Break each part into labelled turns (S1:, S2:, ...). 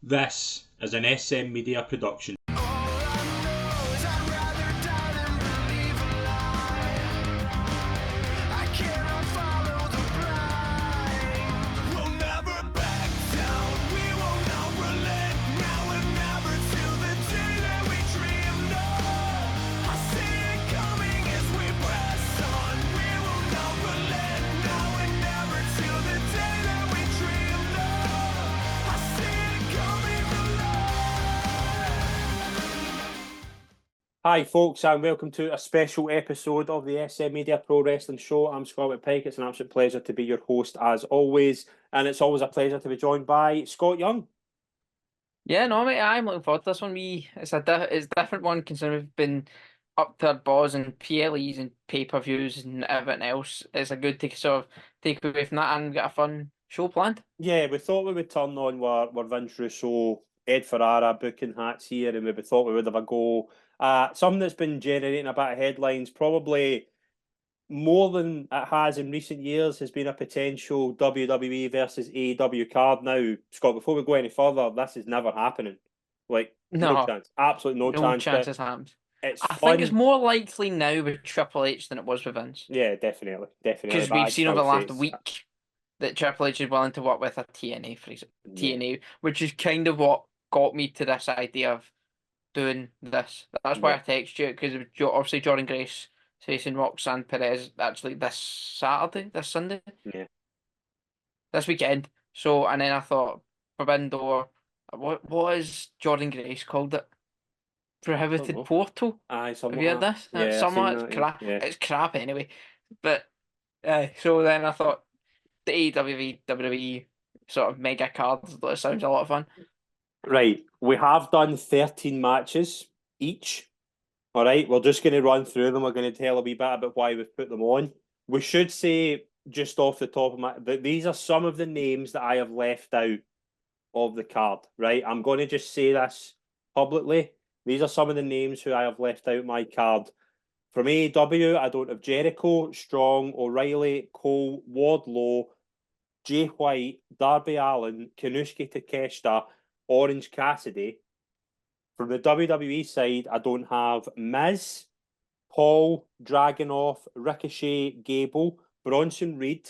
S1: This is an SM Media production.
S2: Hi folks, and welcome to a special episode of the SM Media Pro Wrestling Show. I'm Scott McPike. It's an absolute pleasure to be your host as always, and it's always a pleasure to be joined by Scott Young.
S3: Yeah, no, mate, I'm looking forward to this one. It's it's a different one considering we've been up to our balls and PLEs and pay-per-views and everything else. It's a good to sort of take away from that and get a fun show planned.
S2: Yeah, we thought we would turn on were Vince Russo, Ed Ferrara booking hats here, and we thought we would have a go. Something that's been generating a bit of headlines, probably more than it has in recent years, has been a potential WWE versus AEW card. Now, Scott, before we go any further, this is never happening. Like, no
S3: No,
S2: chance. Absolutely no
S3: no
S2: chance.
S3: chance
S2: But
S3: this happens.
S2: it's
S3: I think it's
S2: fun.
S3: more likely now with Triple H than it was with Vince.
S2: Yeah, definitely. Definitely.
S3: Because
S2: But
S3: we've
S2: I'd
S3: seen over
S2: still
S3: the
S2: say
S3: last
S2: it's...
S3: week that Triple H is willing to work with a TNA, for example.
S2: Yeah.
S3: TNA, which is kind of what got me to this idea of doing this. That's why I
S2: Yeah.
S3: text you, because obviously Jordan Grace facing Roxanne Perez actually this Sunday,
S2: Yeah.
S3: this weekend. So, and then I thought, Forbidden Door, what is Jordan Grace called it?
S2: Don't
S3: Prohibited
S2: know.
S3: Portal?
S2: Aye,
S3: Have
S2: something
S3: you
S2: like
S3: heard
S2: that.
S3: this?
S2: Yeah, I've seen
S3: Somewhat, it's
S2: that. Yeah.
S3: crap.
S2: Yeah.
S3: It's crap anyway. But, so then I thought, the AEW, WWE sort of mega cards, that sounds a lot of fun.
S2: Right. We have done 13 matches each. All right. We're just going to run through them. We're going to tell a wee bit about why we've put them on. We should say, just off the top of my... But these are some of the names that I have left out of the card, right? I'm going to just say this publicly. These are some of the names who I have left out my card. From AEW, I don't have Jericho, Strong, O'Reilly, Cole, Wardlow, Jay White, Darby Allin, Kanushki Takeshita, Orange Cassidy. From the WWE side, I don't have Miz, Paul, Dragunov, Ricochet, Gable, Bronson Reed.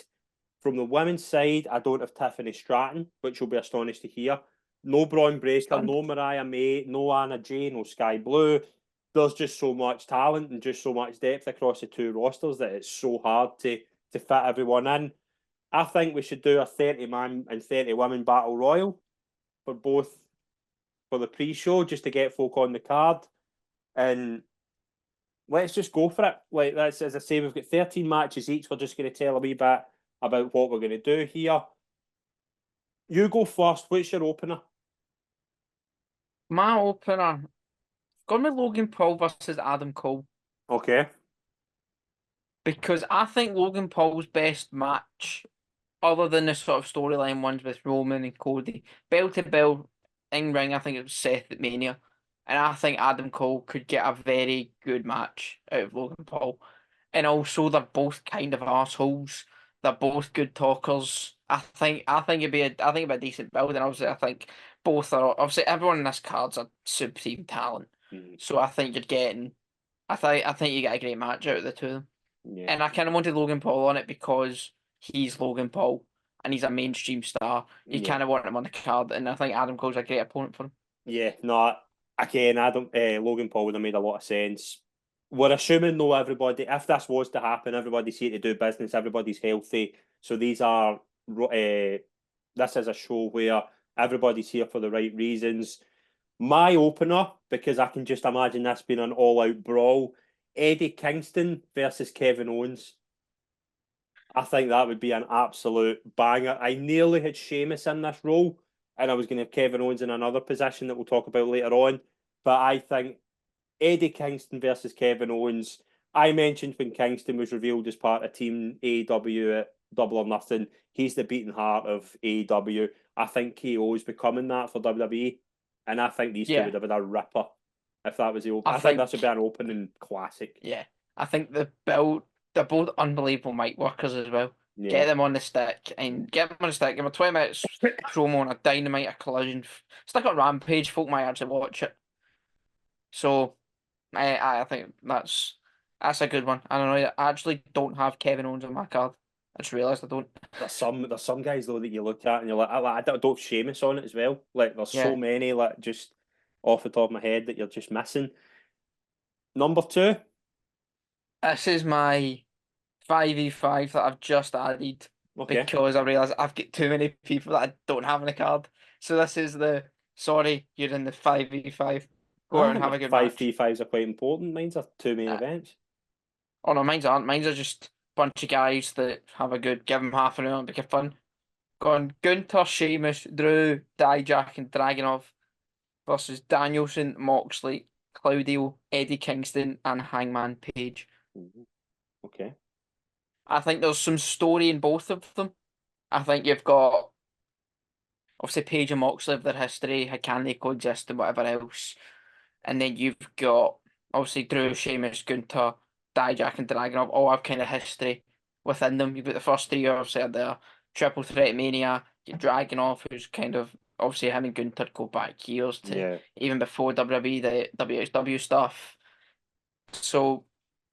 S2: From the women's side, I don't have Tiffany Stratton, which you'll be astonished to hear. No Braun Breaker,
S3: Stunned.
S2: no Mariah May, no Anna Jay, no Sky Blue. There's just so much talent and just so much depth across the two rosters that it's so hard to fit everyone in. I think we should do a 30-man and 30-women battle royal for both for the pre-show just to get folk on the card. And let's just go for it. Like that's, as I say, we've got 13 matches each. We're just going to tell a wee bit about what we're going to do here. You go first. What's your opener?
S3: My opener, gone with Logan Paul versus Adam Cole.
S2: Okay.
S3: Because I think Logan Paul's best match, other than the sort of storyline ones with Roman and Cody, bell to bell in ring, I think it was Seth at Mania. And I think Adam Cole could get a very good match out of Logan Paul. And also they're both kind of assholes. They're both good talkers. I think it'd be a decent build, and obviously I think both are obviously everyone in this card's a supreme talent. So I think you're getting I think you get a great match out of the two of them.
S2: Yeah.
S3: And I kind of wanted Logan Paul on it because he's Logan Paul and he's a mainstream star. You
S2: Yeah.
S3: kind of want him on the card, and I think Adam Cole's a great opponent for him.
S2: Yeah. No. Again, Logan Paul would have made a lot of sense. We're assuming though everybody, if this was to happen, everybody's here to do business. Everybody's healthy. So these are. This is a show where everybody's here for the right reasons. My opener, because I can just imagine this being an all-out brawl, Eddie Kingston versus Kevin Owens. I think that would be an absolute banger. I nearly had Sheamus in this role, and I was going to have Kevin Owens in another position that we'll talk about later on. But I think Eddie Kingston versus Kevin Owens. I mentioned when Kingston was revealed as part of Team AEW at Double or Nothing, he's the beating heart of AEW. I think he always becoming that for WWE. And I think these two would have been a ripper if that was the open. I think this would be an opening classic.
S3: Yeah, I think they're both unbelievable mic workers as well. Get them on the stick and get them on the stick. Give them a 20 minutes promo on a Dynamite, a Collision. Stick on Rampage. Folk might actually watch it. So I think that's a good one. I don't know. I actually don't have Kevin Owens on my card. I just realised I don't.
S2: There's some guys though that you look at and you're like, I don't have Sheamus on it as well. Like there's so
S3: Yeah.
S2: many like just off the top of my head that you're just missing. Number 2.
S3: This is my 5v5 that I've just added
S2: Okay.
S3: because I realised I've got too many people that I don't have on the card. So this is the sorry, you're in the 5v5. Go
S2: I
S3: out and
S2: think
S3: have
S2: the
S3: a good match.
S2: 5v5s are quite important. Mine's are 2 main
S3: Uh,
S2: events.
S3: Oh no, mine's aren't. Mine's are just a bunch of guys that have a good, give them half an hour and make it fun. Gone Gunter, Sheamus, Drew, Dijak, and Dragunov versus Danielson, Moxley, Claudio, Eddie Kingston, and Hangman Page.
S2: Okay.
S3: I think there's some story in both of them. I think you've got obviously Page and Moxley of their history, how can they coexist and whatever else. And then you've got obviously Drew, Sheamus, Gunter, Dijak, and Dragunov all have kind of history within them. You've got the first three obviously are the Triple Threat Mania. You've Dragunov, who's kind of obviously him and Gunter go back years to even before WWE, the WXW stuff. So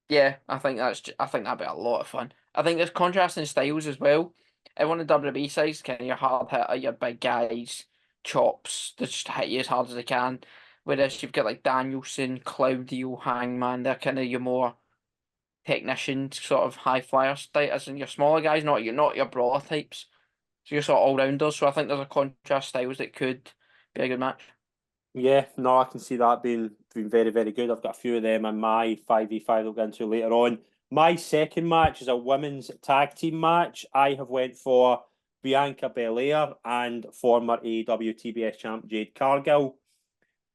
S3: yeah, I think I think that'd be a lot of fun. I think there's contrasting styles as well. Everyone on the WWE side's kind of your hard hitter, your big guys, chops that just hit you as hard as they can. Whereas you've got like Danielson, Claudio, Hangman, they're kind of your more technician sort of high flyer style, as in your smaller guys, not your brawler types. So you're sort of all rounders. So I think there's a contrast styles that could be a good match.
S2: Yeah, no, I can see that being very, very good. I've got a few of them in my 5v5 we'll get into later on. My second match is a women's tag team match. I have went for Bianca Belair and former AEW TBS champ Jade Cargill.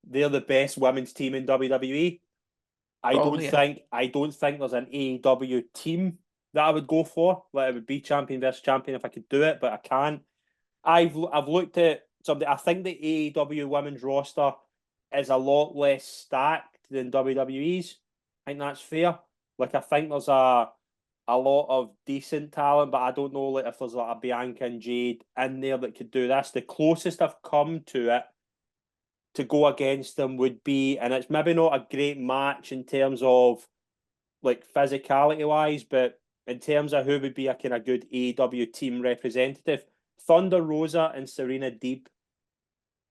S2: They're the best women's team in WWE. I don't think there's an AEW team that I would go for. Like it would be champion versus champion if I could do it, but I can't. I've looked at something. I think the AEW women's roster is a lot less stacked than WWE's. I think that's fair. Like I think there's a lot of decent talent, but I don't know like if there's like a Bianca and Jade in there that could do this. The closest I've come to it to go against them would be, and it's maybe not a great match in terms of like physicality wise, but in terms of who would be a kind of good AEW team representative, Thunder Rosa and Serena Deeb.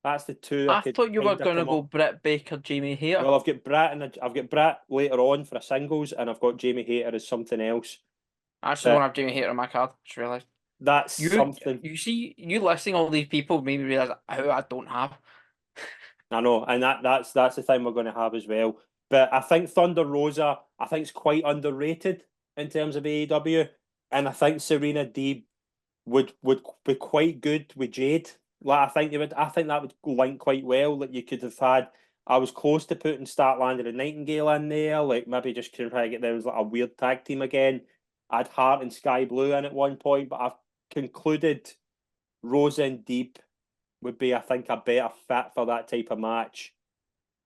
S2: That's the two
S3: I
S2: could
S3: thought you were
S2: kinda
S3: going to
S2: come
S3: go
S2: up.
S3: Britt Baker, Jamie Hayter.
S2: Well, I've got Brett later on for a singles, and I've got Jamie Hayter as something else.
S3: I actually don't have Jamie Hayter on my card. Just realised.
S2: That's something.
S3: You see, you listing all these people made me realise who I don't have.
S2: I know, and that's the thing we're going to have as well. But I think Thunder Rosa, I think, is quite underrated in terms of AEW, and I think Serena Deeb would be quite good with Jade. Like I think that would link quite well. Like you could have had. I was close to putting Statlander and Nightingale in there, like maybe just try to get them as like a weird tag team again. I'd Hart and Sky Blue in at one point, but I've concluded Rosa and Deeb would be, I think, a better fit for that type of match.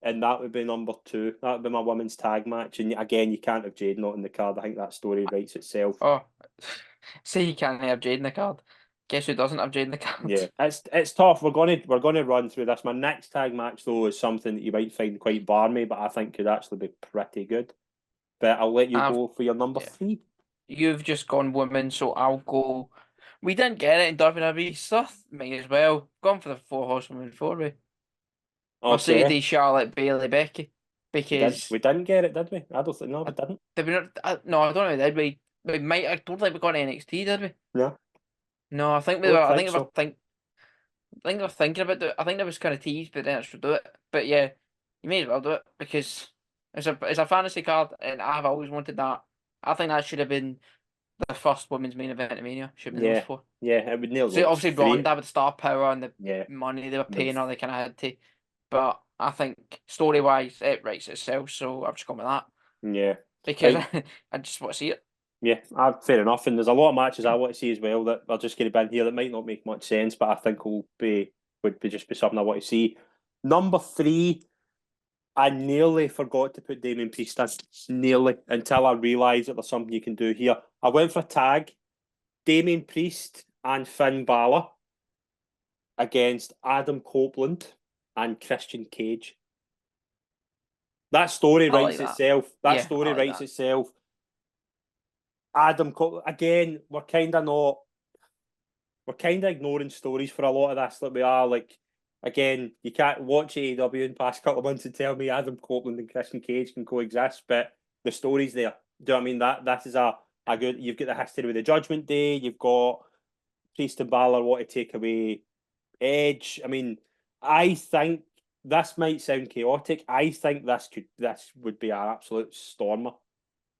S2: And that would be number 2. That would be my women's tag match. And again, you can't have Jade not in the card. I think that story writes itself.
S3: Oh, say you can't have Jade in the card. Guess who doesn't have Jade in the card?
S2: Yeah, it's tough. We're gonna run through this. My next tag match though is something that you might find quite barmy, but I think could actually be pretty good. But I'll let you go for your number 3.
S3: You've just gone women, so I'll go. We didn't get it in WWE, so might as well. Gone for the 4 horsewomen 4-way. Mercedes, Charlotte, Bailey, Becky. Because
S2: we didn't get it, did we? I don't think no, we didn't.
S3: Did we not? No, I don't know. Did we? We might. I don't think we got NXT, did we?
S2: No.
S3: No, I think we were. I think we were thinking about it. I think that was kind of teased, but then actually do it. But yeah, you may as well do it because it's a fantasy card, and I've always wanted that. I think that should have been the first women's main event at Mania. Should have been those 4.
S2: Yeah, it would nail.
S3: So obviously Ronda with the star power and the
S2: Yeah.
S3: money they were paying her, they kind of had to. But I think story wise, it writes itself. So I've just gone with that.
S2: Yeah.
S3: Because I just want to see it.
S2: Yeah, fair enough. And there's a lot of matches I want to see as well that are just going to be in here that might not make much sense, but I think would be just be something I want to see. Number 3, I nearly forgot to put Damien Priest in. Nearly, until I realised that there's something you can do here. I went for a tag. Damien Priest and Finn Balor against Adam Copeland and Christian Cage. That story
S3: I like
S2: writes
S3: that.
S2: itself. That
S3: Yeah,
S2: story
S3: I like
S2: writes
S3: that.
S2: itself. Adam Copeland, again, we're kind of ignoring stories for a lot of this. Like we are, like, again, you can't watch AEW in the past couple of months and tell me Adam Copeland and Christian Cage can coexist, but the story's there. Do you know what I mean? That is a good. You've got the history with the Judgment Day. You've got Priest and Balor want to take away Edge. I mean, I think this might sound chaotic. I think this would be an absolute stormer.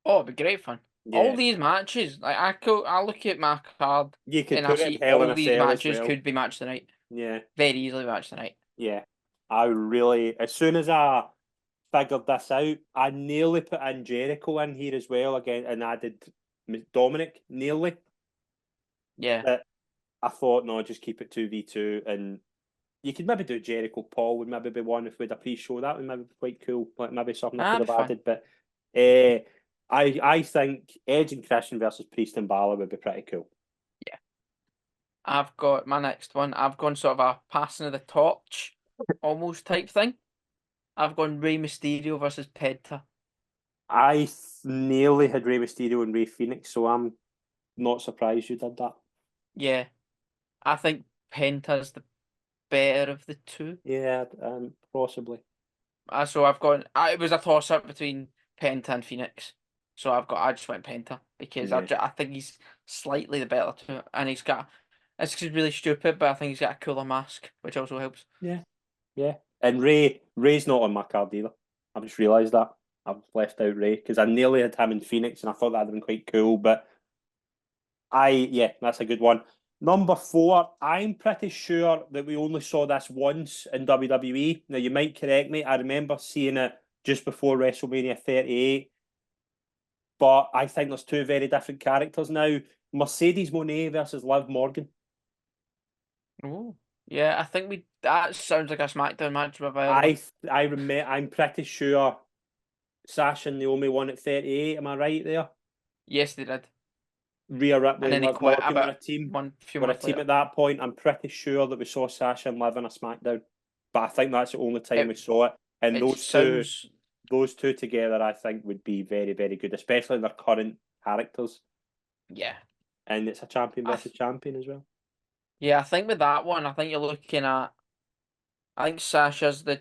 S3: Oh, it'd be great fun.
S2: Yeah.
S3: All these matches, like I look at my card
S2: You could
S3: and I
S2: put it
S3: see
S2: in Hell in
S3: all
S2: a
S3: these
S2: Cell as
S3: matches
S2: well.
S3: could be match tonight.
S2: Yeah.
S3: Very easily match tonight.
S2: Yeah. I really, as soon as I figured this out, I nearly put in Jericho in here as well again and added Dominic, nearly.
S3: Yeah.
S2: But I thought, no, just keep it 2v2 and you could maybe do Jericho Paul would maybe be one if we had a pre-show. That would maybe be quite cool. Like maybe something I could
S3: That'd
S2: have
S3: be fun.
S2: added. But I think Edge and Christian versus Priest and Balor would be pretty cool.
S3: Yeah. I've got my next one. I've gone sort of a passing of the torch almost type thing. I've gone Rey Mysterio versus Penta.
S2: I nearly had Rey Mysterio and Rey Fenix, so I'm not surprised you did that.
S3: Yeah. I think Penta's the better of the two.
S2: Yeah, possibly.
S3: So I've gone. It was a toss up between Penta and Phoenix. So I just went Penta because
S2: Yeah.
S3: I think he's slightly the better two, and he's got. It's really stupid, but I think he's got a cooler mask, which also helps.
S2: Yeah. And Ray's not on my card either. I've just realised that. I've left out Ray because I nearly had him in Phoenix and I thought that'd been quite cool, but that's a good one. Number 4, I'm pretty sure that we only saw this once in WWE. Now, you might correct me. I remember seeing it just before WrestleMania 38. But I think there's two very different characters now. Mercedes Moné versus Liv Morgan.
S3: Oh, yeah. I think that sounds like a SmackDown match with a
S2: I'm pretty sure Sasha and Naomi won at 38. Am I right there?
S3: Yes, they did.
S2: Rhea Ripley
S3: And
S2: and
S3: then he
S2: Liv
S3: quit
S2: Morgan were a
S3: about
S2: team.
S3: few
S2: Were a
S3: months
S2: team
S3: later.
S2: at that point. I'm pretty sure that we saw Sasha and Liv in a SmackDown, but I think that's the only time we saw it. And those two together, I think, would be very, very good, especially their current characters.
S3: Yeah.
S2: And it's a champion versus champion as well.
S3: Yeah, I think with that one, I think you're looking at. I think Sasha's the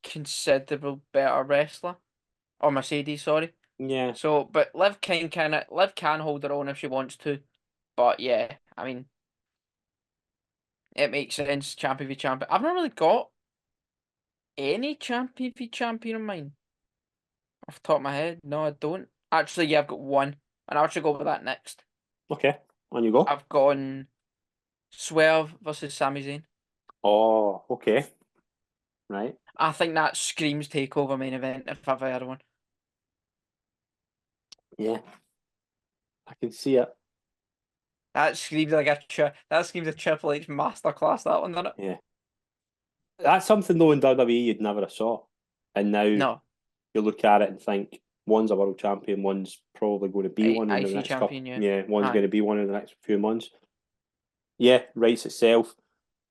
S3: considerable better wrestler, or Mercedes, sorry.
S2: Yeah.
S3: So, but Liv can hold her own if she wants to, but yeah, I mean, it makes sense. Champion v champion. I've not really got any champion v champion in mind. Off the top of my head, no, I don't. Actually, yeah, I've got one, and I'll actually go with that next.
S2: Okay, on you go.
S3: I've gone Swerve versus Sami Zayn.
S2: Oh, okay. Right.
S3: I think that screams takeover main event if I've ever heard one.
S2: Yeah. I can see it.
S3: That screams like that screams a Triple H masterclass. That one, doesn't it?
S2: Yeah. That's something though in WWE you'd never have saw, and now
S3: No.
S2: You look at it and think one's a world champion, one's probably going to be one in the
S3: IC
S2: next
S3: champion,
S2: couple.
S3: yeah.
S2: One's going to be one in the next few months. Yeah, writes itself.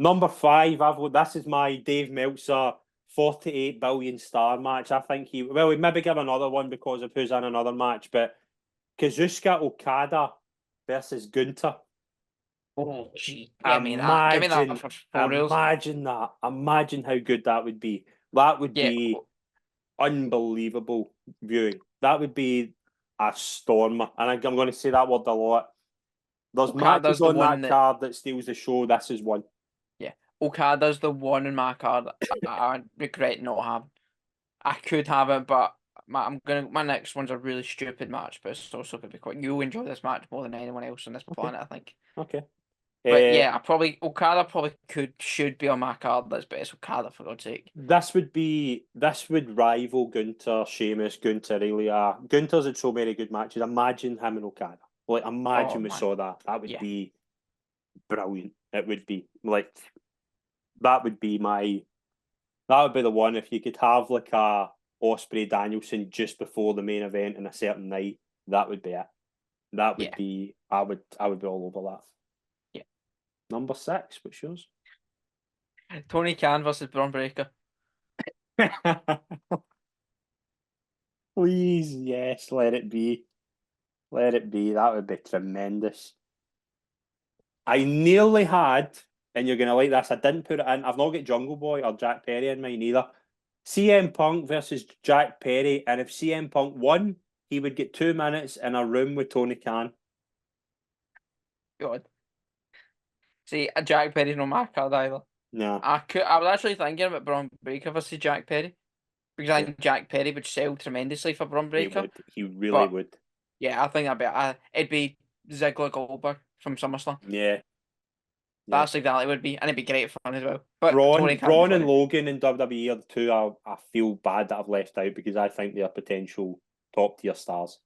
S2: Number 5, this is my Dave Meltzer 48 billion star match. I think we'd maybe give another one because of who's in another match, but Kazuchika Okada versus Gunter.
S3: Oh, gee, give me that for 4 reels.
S2: Imagine that. Imagine how good that would be. That would be unbelievable viewing. That would be a stormer. And I'm going to say that word a lot. There's matches on that card that steals the show. This is one.
S3: Yeah. Okada's the one in my card I regret not having. I could have it, but my next one's a really stupid match, but it's also going to be quite. You'll enjoy this match more than anyone else on this planet, I think.
S2: Okay.
S3: But yeah, Okada should be on my card list, but it's Okada for God's sake.
S2: This would rival Gunter, Sheamus, Gunter, Ilya. Gunter's had so many good matches. Imagine him and Okada. Like, imagine we saw that. That would be brilliant. It would be like that would be the one if you could have like a Ospreay Danielson just before the main event in a certain night. That would be it. That would
S3: Yeah.
S2: be. I would be all over that.
S3: Yeah.
S2: Number 6. What's yours?
S3: Tony Khan versus Braun Breaker.
S2: Please, yes, let it be. Let it be. That would be tremendous. I nearly had, and you're going to like this, I didn't put it in. I've not got Jungle Boy or Jack Perry in mine either. CM Punk versus Jack Perry, and if CM Punk won, he would get 2 minutes in a room with Tony Khan.
S3: God. See, Jack Perry's no my card either.
S2: No.
S3: I was actually thinking about Braun Breaker versus Jack Perry. Because I think Jack Perry would sell tremendously for Braun
S2: He
S3: Breaker.
S2: would. He really
S3: But
S2: would.
S3: yeah, I think it'd be Ziggler Goldberg from SummerSlam.
S2: Yeah.
S3: That's exactly what it would be, and it'd be great fun as well. But Tony Khan
S2: Braun and Logan in WWE are the two I feel bad that I've left out because I think they're potential top tier stars.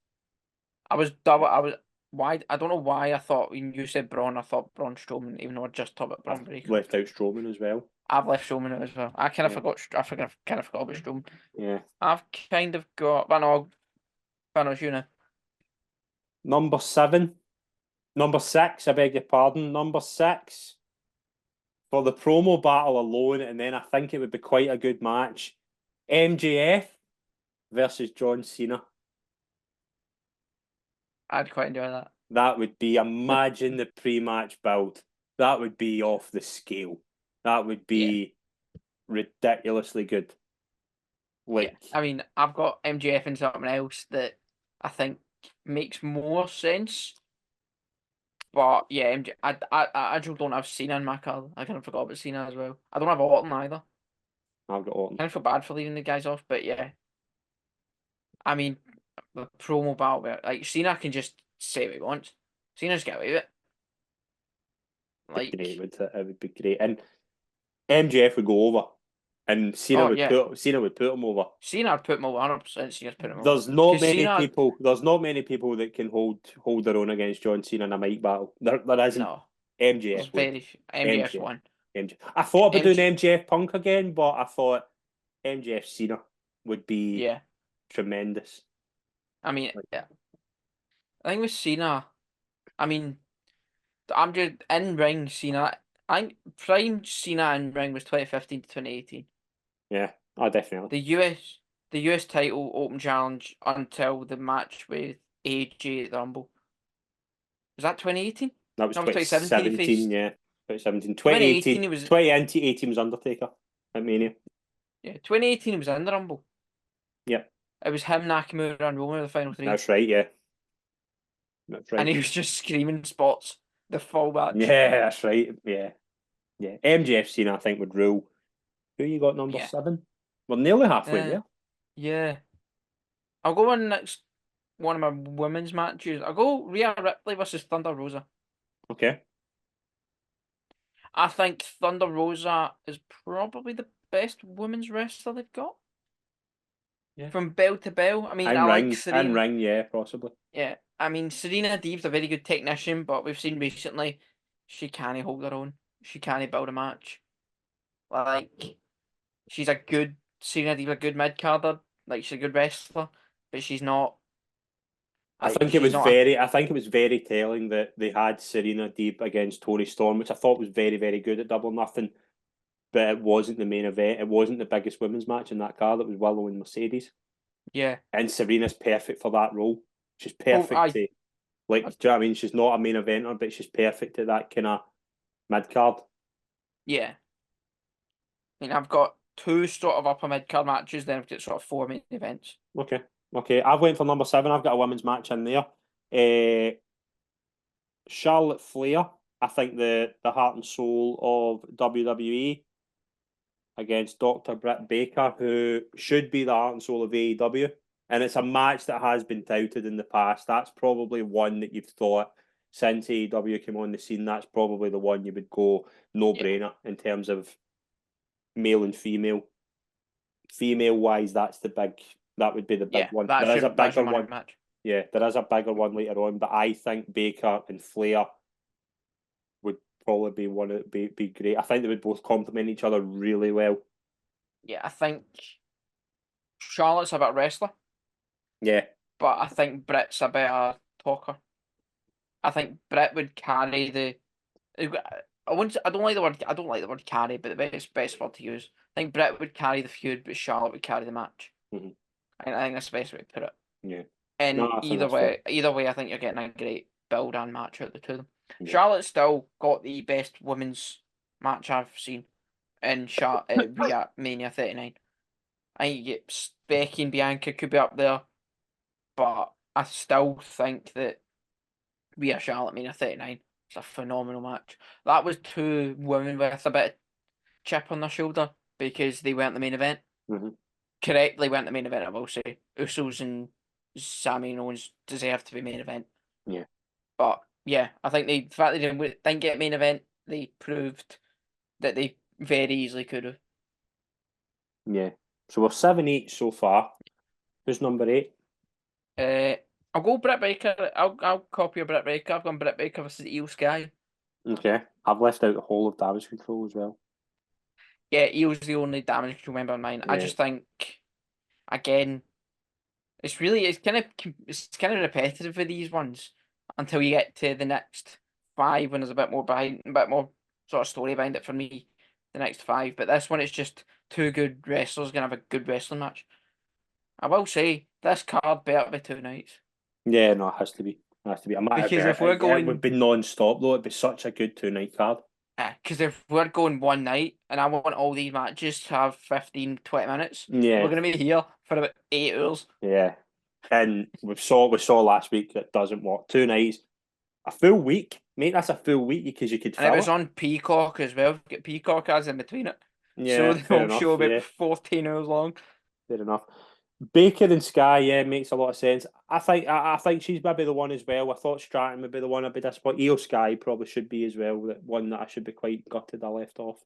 S3: I don't know why I thought when you said Braun, I thought Braun Strowman, even though I just talked about Braun
S2: I've
S3: Breaker.
S2: left out Strowman as well.
S3: I've left Strowman out as well. I kind of
S2: Yeah.
S3: forgot. I kind of forgot about Strowman.
S2: Yeah.
S3: I've kind of got. But no, you know.
S2: Number 7. Number 6, I beg your pardon. Number 6. For the promo battle alone, and then I think it would be quite a good match. MJF versus John Cena.
S3: I'd quite enjoy that.
S2: That would be, imagine the pre-match build. That would be off the scale. That would be ridiculously good. Like,
S3: I mean, I've got MJF and something else that I think makes more sense. But yeah, I actually don't have Cena in my card. I kind of forgot about Cena as well. I don't have Orton either.
S2: I've got Orton.
S3: I kind of feel bad for leaving the guys off, but yeah. I mean, the promo battle, like Cena can just say what he wants. Cena's get away with it. Like,
S2: Great, would it? It would be great. And MJF would go over. And Cena would put him over.
S3: Cena would put him over 100%. Cena's put him over.
S2: There's not many people. There's not many people that can hold their own against John Cena in a mic battle. There isn't.
S3: No,
S2: MJF would.
S3: very MJF's one.
S2: MJF. I thought about doing MJF Punk again, but I thought MJF Cena would be tremendous.
S3: I mean, yeah. I think with Cena, I mean, I'm just in ring Cena. I think prime Cena in ring was 2015 to 2018.
S2: Yeah, definitely.
S3: The US title open challenge until the match with AJ at the Rumble. Was that 2018?
S2: That was
S3: 2017.
S2: Yeah, 2017. 2018
S3: was
S2: 2018 was Undertaker at Mania.
S3: Yeah, 2018 was in the Rumble.
S2: Yeah.
S3: It was him, Nakamura, and Roman the final 3.
S2: That's right, yeah. That's right.
S3: And he was just screaming spots the full match.
S2: Yeah, that's right. Yeah. Yeah. MJF Cena, I think, would rule. Who you got number 7? We're nearly halfway there.
S3: Yeah. I'll go on next one of my women's matches. I'll go Rhea Ripley versus Thunder Rosa.
S2: Okay.
S3: I think Thunder Rosa is probably the best women's wrestler they've got.
S2: Yeah.
S3: From bell to bell. I mean, I like Serena.
S2: And ring, yeah, possibly.
S3: Yeah. I mean, Serena Deeb's a very good technician, but we've seen recently she can't hold her own. She can't build a match. Like, she's a good Serena Deeb's a good mid-carder. Like, she's a good wrestler, but she's not.
S2: I think it was very telling that they had Serena Deeb against Toni Storm, which I thought was very, very good at Double Nothing. But it wasn't the main event. It wasn't the biggest women's match in that card. It was Willow and Mercedes.
S3: Yeah.
S2: And Serena's perfect for that role. She's perfect. Do you know what I mean? She's not a main eventer, but she's perfect at that kind of mid card.
S3: Yeah. I mean, I've got 2 sort of upper mid card matches, then I've got sort of 4 main events.
S2: Okay. I've went for number 7. I've got a women's match in there. Charlotte Flair, I think the heart and soul of WWE, against Dr. Britt Baker, who should be the heart and soul of AEW. And it's a match that has been touted in the past. That's probably one that you've thought, since AEW came on the scene, that's probably the one you would go no-brainer in terms of male and female. Female-wise, that would be the big one. There is a bigger one.
S3: Match.
S2: Yeah, there is a bigger one later on, but I think Baker and Flair would probably be great. I think they would both complement each other really well.
S3: Yeah, I think Charlotte's a better wrestler.
S2: Yeah.
S3: But I think Britt's a better talker. I think Britt would carry the. I don't like the word. I don't like the word carry, but the best word to use. I think Britt would carry the feud, but Charlotte would carry the match.
S2: Mhm.
S3: I think that's the best way to put it.
S2: Yeah.
S3: And
S2: No, I think that's fair.
S3: either way, I think you're getting a great build and match out of the two of them.
S2: Yeah.
S3: Charlotte's still got the best women's match I've seen in Rhea Mania 39. I think you get Becky and Bianca could be up there, but I still think that Rhea Charlotte Mania 39 is a phenomenal match. That was two women with a bit of chip on their shoulder because they weren't the main event.
S2: Mhm.
S3: Correctly weren't the main event, I will say. Usos and Sami and Owens deserve to be main event.
S2: Yeah.
S3: But yeah, I think the fact they didn't get main event, they proved that they very easily could have.
S2: Yeah. So we're 7-8 so far. Who's number 8?
S3: I'll go Britt Baker. I'll copy a Britt Baker. I've gone Britt Baker versus Io Sky.
S2: Okay. I've left out the whole of Damage Control as well.
S3: Yeah, Io's the only damage control member in mine. I
S2: Yeah.
S3: just think, again, it's kind of repetitive for these ones until you get to the next 5 when there's a bit more sort of story behind it for me. The next 5, but this one it's just two good wrestlers gonna have a good wrestling match. I will say this card better be 2 nights.
S2: Yeah, no, it has to be. It has to be.
S3: Because if we're
S2: it
S3: going-
S2: would be non-stop though. It'd be such a good 2-night card.
S3: Because if we're going one night and I want all these matches to have 15, 20 minutes,
S2: Yeah.
S3: we're gonna be here for about 8 hours.
S2: Yeah. And we saw last week that doesn't work. 2 nights, a full week, mate. That's a full week because you could.
S3: And it
S2: fill
S3: was on Peacock as well. Get Peacock ads in between it.
S2: Yeah,
S3: So the
S2: fair
S3: whole
S2: enough.
S3: show about
S2: Yeah,
S3: 14 hours long.
S2: fair enough. Baker and Sky, yeah, makes a lot of sense. I think she's maybe the one as well. I thought Stratton would be the one I'd be disappointed. Io Sky probably should be as well. The one that I should be quite gutted I left off.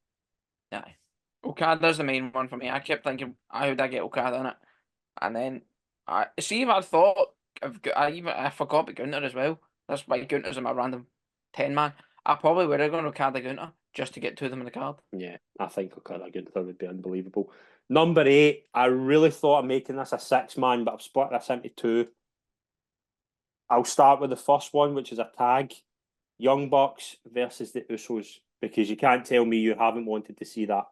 S3: Aye. Okada's the main one for me. I kept thinking, how would I get Okada in it? And then I see if I thought I forgot about Gunter as well. That's why Gunter's in my random 10 man. I probably would have gone Okada Gunter just to get 2 of them in the card.
S2: Yeah, I think Okada Gunther would be unbelievable. Number 8, I really thought of making this a 6-man, but I've split this into 2. I'll start with the first one, which is a tag. Young Bucks versus the Usos, because you can't tell me you haven't wanted to see that.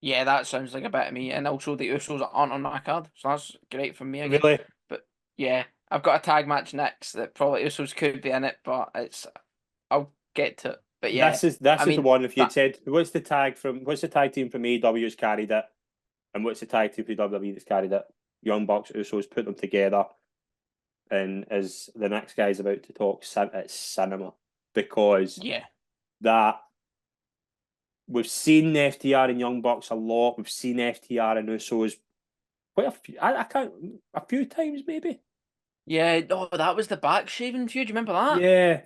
S3: Yeah, that sounds like a bit of me. And also the Usos aren't on my card. So that's great for me again.
S2: Really?
S3: But yeah, I've got a tag match next that probably Usos could be in it, but I'll get to it. But yeah,
S2: This is the one. If you'd
S3: that-
S2: said what's the tag team from AEW has carried it, and what's the tag team from WWE that's carried it? Young Bucks, Usos, put them together, and as the next guy's about to talk, it's cinema, because
S3: yeah,
S2: that we've seen FTR and Young Bucks a lot. We've seen FTR and Usos quite a few. I can't a few times maybe.
S3: yeah. Oh, that was the back shaving feud. Do you remember that?
S2: Yeah.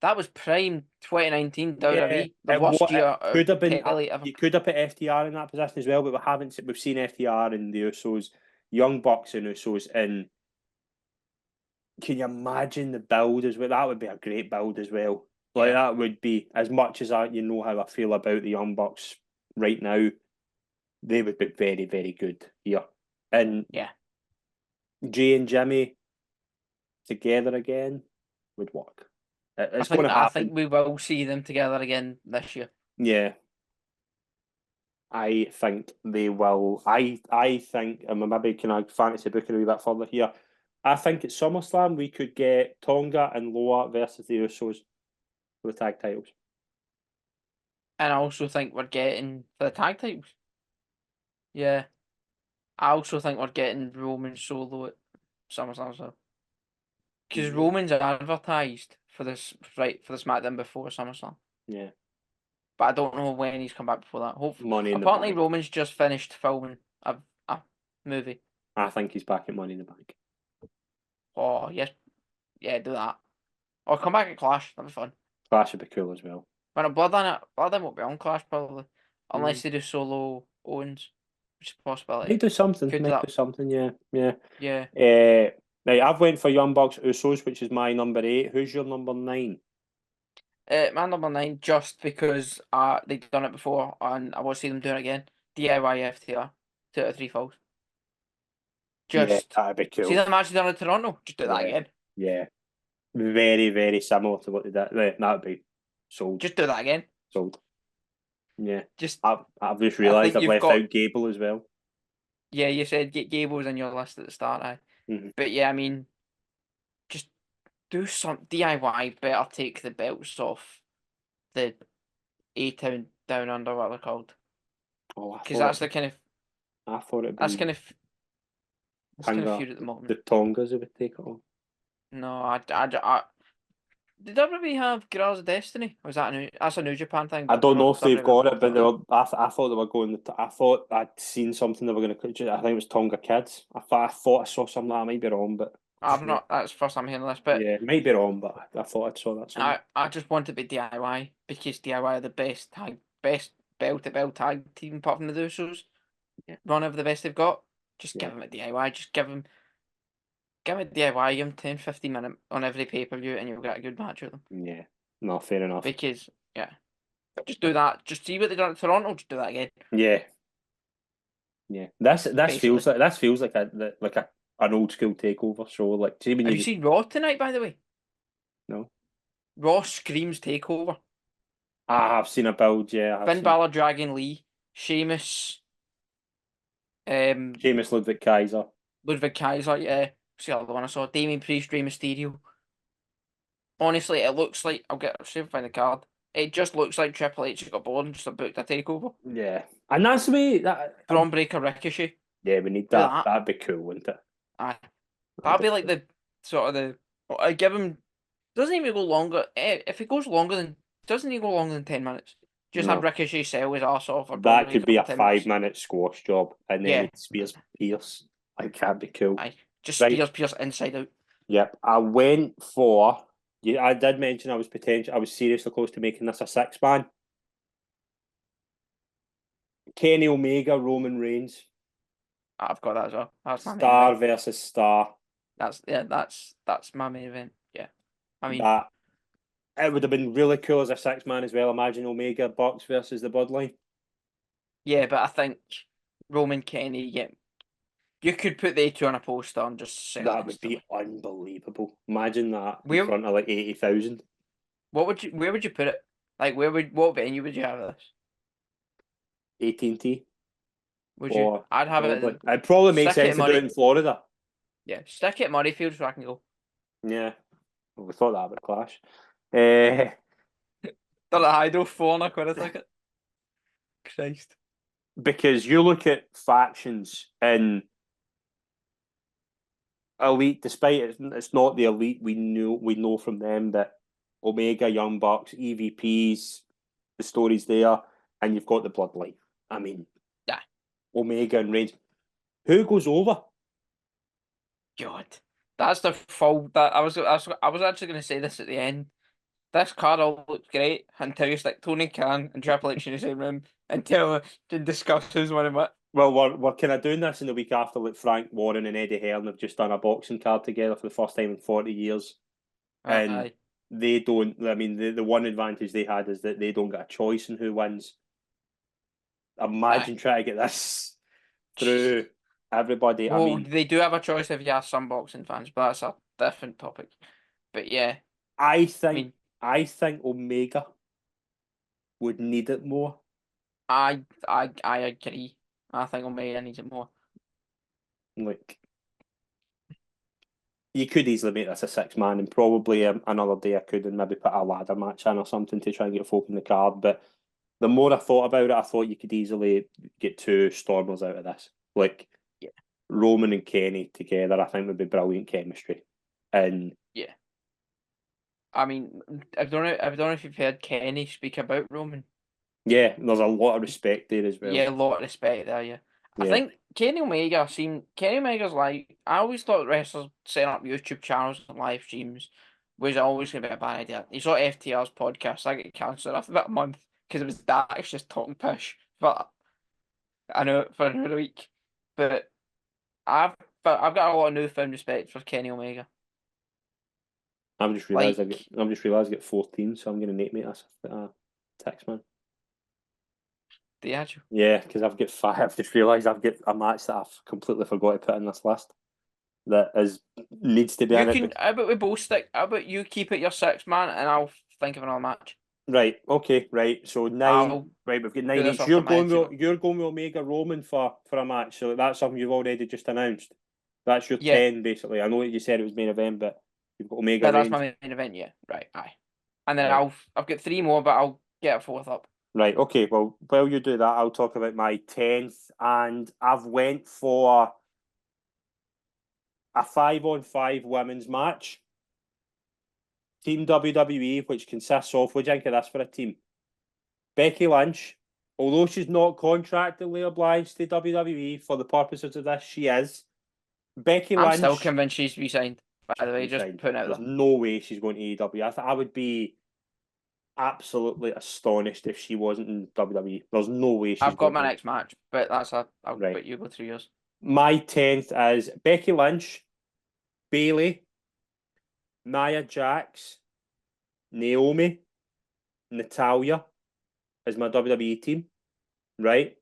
S3: That was prime 2019
S2: Yeah,
S3: WWE, the
S2: it
S3: worst year
S2: it could have been.
S3: telly ever.
S2: You could have put FTR in that position as well, but we've seen FTR and the Usos, Young Bucks and Usos, and can you imagine the build as well? That would be a great build as well. Like that would be, as much as how I feel about the Young Bucks right now, they would be very, very good here. And
S3: Yeah.
S2: Jay and Jimmy together again would work. It's going to
S3: I
S2: happen.
S3: think we will see them together again this year.
S2: Yeah. I think they will. I think, and maybe can I fantasy book it a wee bit further here? I think at SummerSlam we could get Tonga and Loa versus the Usos for the tag titles.
S3: And I also think we're getting for the tag titles. Yeah. I also think we're getting Roman Solo at SummerSlam as well. Because
S2: Yeah.
S3: Roman's advertised for the SmackDown before SummerSlam.
S2: Yeah.
S3: But I don't know when he's come back before that. Hopefully,
S2: Money in the
S3: apparently
S2: Bank.
S3: Roman's just finished filming a movie.
S2: I think he's back at Money in the Bank.
S3: Oh yes, yeah, do that. Or come back at Clash. That'd be fun.
S2: Clash would be cool as well.
S3: When Bloodline won't be on Clash probably, unless they do Solo Owens, which is a possibility.
S2: They do something.
S3: Could do
S2: Might
S3: that.
S2: do something. Yeah. Yeah.
S3: Yeah.
S2: Right, I've went for Young Bucks Usos, which is my number 8. Who's your number 9?
S3: My number 9, just because they've done it before and I want to see them do it again. DIY FTR, 2 out of 3 falls.
S2: Yeah,
S3: Just
S2: that'd be cool.
S3: see the match they done in Toronto. Just do that
S2: Yeah.
S3: again.
S2: Yeah. very, very similar to what they did. That would be sold.
S3: Just do that again.
S2: Sold. Yeah.
S3: Just
S2: I've just
S3: I
S2: realised
S3: think
S2: I've
S3: you've
S2: left
S3: got
S2: out Gable as well.
S3: yeah. You said Gable's in your list at the start, aye.
S2: Mhm.
S3: But yeah, I mean, just do some DIY. Better take the belts off the A-Town Down Under, what they're called,
S2: Oh,
S3: because that's the kind of
S2: I thought it'd
S3: that's
S2: be
S3: kind of that's kind of
S2: Tanga,
S3: feud at the moment.
S2: the Tongas who would take it on.
S3: No, I did WWE have Guerrillas of Destiny? Or was that that's a New Japan thing?
S2: I
S3: But I
S2: don't
S3: don't know
S2: know
S3: if
S2: if they've
S3: WWE
S2: got
S3: would
S2: it, but
S3: go
S2: I thought they were going. I thought I'd seen something they were going to. I think it was Tonga Kids. I thought I saw something. I might be wrong, but
S3: I've not. That's the first time hearing this, but
S2: yeah, might be wrong. But I thought I saw that somewhere.
S3: I just want it to be DIY because DIY are the best bell to bell tag team apart from the Usos.
S2: Yeah.
S3: One of the best they've got. Just
S2: Yeah.
S3: give them a DIY. Just give it DIY. Give them 10, 15 minutes on every pay per view, and you'll get a good match with them.
S2: Yeah, no, fair enough.
S3: Because yeah, just do that. Just see what they done at Toronto. Just do that again.
S2: Yeah, yeah. This
S3: Basically.
S2: feels like an old school takeover. So like, see when
S3: Have you seen Raw tonight? By the way,
S2: no,
S3: Raw screams takeover.
S2: I have seen a build. Yeah, I've
S3: Finn
S2: seen
S3: Balor, Dragon Lee, Sheamus,
S2: Sheamus, Ludwig Kaiser.
S3: Ludwig Kaiser. Yeah, what's the other one I saw? Damien Priest, Rey Mysterio. Honestly, it looks like I'll see if I find the card. It just looks like Triple H got bored and just booked a takeover.
S2: Yeah, and that's the way that.
S3: Thronebreaker Ricochet.
S2: Yeah, we need
S3: Do
S2: that.
S3: that.
S2: That'd be cool, wouldn't it?
S3: Aye.
S2: That'd
S3: That'd
S2: be
S3: be like
S2: cool.
S3: the sort of the. I give him. Doesn't even go longer. If it goes longer than. Doesn't even go longer than 10 minutes. Just have
S2: No,
S3: Ricochet sell his ass off or
S2: that could
S3: Thronebreaker
S2: be
S3: for
S2: a
S3: 10 minutes.
S2: 5 minute squash job, and then
S3: Yeah.
S2: it spears Pierce. Like that'd be cool.
S3: Aye. Just
S2: Right.
S3: spears Pierce inside out.
S2: Yep. I went for. Yeah, I did mention I was seriously close to making this a 6-man. Kenny Omega, Roman Reigns,
S3: I've got that as well. That's my main
S2: Star
S3: event.
S2: versus Star.
S3: That's my main event. Yeah. I mean,
S2: That it would have been really cool as a 6-man as well. Imagine Omega Bucks versus the Bloodline.
S3: yeah, but I think Roman Kenny, yeah, you could put the two on a poster and just sell
S2: That
S3: it
S2: would be
S3: instantly.
S2: unbelievable. Imagine that in
S3: Where
S2: front of like 80,000.
S3: where would you put it? Like what venue would you have this?
S2: AT&T
S3: Would you?
S2: or
S3: I'd have
S2: probably.
S3: it.
S2: It probably makes
S3: Stick it
S2: sense
S3: at
S2: to do it in Florida.
S3: Yeah, stick it at Murrayfield so I can go.
S2: Yeah. Well, we thought that would clash. Eh,
S3: Done at Hydro 4 and a quid a ticket. Christ.
S2: because you look at factions in Elite, despite it's not the Elite we know from them that Omega, Young Bucks, EVPs, the stories there, and you've got the Bloodline. I mean,
S3: Yeah.
S2: Omega and Reigns. Who goes over?
S3: God. That's the fault that I was actually gonna say this at the end. This card all looks great until you stick Tony Khan and Triple H in the same room until to discuss who's winning what.
S2: Well, we're kind of doing this in the week after, like Frank Warren and Eddie Hearn have just done a boxing card together for the first time in 40 years. And
S3: Aye.
S2: they don't, I mean, the one advantage they had is that they don't get a choice in who wins. Imagine trying to get this through everybody. I
S3: Well,
S2: mean,
S3: they do have a choice if you ask some boxing fans, but that's a different topic. But yeah,
S2: I
S3: I mean,
S2: think Omega would need it more.
S3: I agree. I think Omega needs it more.
S2: Like, you could easily make this a 6-man, and probably another day I could and maybe put a ladder match in or something to try and get folk in the card. But the more I thought about it, I thought you could easily get 2 Stormers out of this. Like,
S3: Yeah.
S2: Roman and Kenny together, I think would be brilliant chemistry. And
S3: Yeah. I mean, I don't know if you've heard Kenny speak about Roman.
S2: yeah, there's a lot of respect there as well.
S3: Yeah, a lot of respect there. Yeah, I
S2: Yeah.
S3: think Kenny Omega's like I always thought wrestlers setting up YouTube channels and live streams was always gonna be a bad idea. You saw FTR's podcast. I get cancelled after about a month because it was Dax just talking pish. But I know for another week, but I've I've got a lot of newfound respect for Kenny Omega.
S2: I've just realised
S3: Like,
S2: I get 14, so I'm going to make us a text man.
S3: the actual.
S2: Yeah, because I've got 5. I've just realised I've got a match that I've completely forgot to put in this list. that needs to be in it.
S3: How about we both stick? How about you keep it your 6-man, and I'll think of another match.
S2: Right. Okay. Right. So 9.
S3: I'll
S2: Right. We've got
S3: do
S2: 9
S3: this
S2: each.
S3: off the head.
S2: You're going with Omega Roman for a match. So that's something you've already just announced. That's your
S3: Yeah.
S2: 10 basically. I know that you said it was main event, but you've got Omega
S3: Yeah, that's
S2: Reigns.
S3: my main event. Yeah, right. Aye. And then
S2: Right.
S3: I've got 3 more, but I'll get a 4th up.
S2: Right. Okay. Well, while you do that, I'll talk about my 10th, and I've went for a 5-on-5 women's match. Team WWE, which consists of, what do you think of this for a team? Becky Lynch, although she's not contractually obliged to WWE for the purposes of this, she is. Becky
S3: I'm
S2: Lynch.
S3: still convinced she's resigned. By the way, just putting it
S2: There's
S3: there.
S2: no way she's going to AEW. I would be absolutely astonished if she wasn't in WWE. There's no way she's
S3: I've got
S2: going
S3: my
S2: to.
S3: next match, but I'll
S2: Right.
S3: but you go through yours.
S2: My 10th is Becky Lynch, Bayley, Nia Jax, Naomi, Natalia is my WWE team. Right?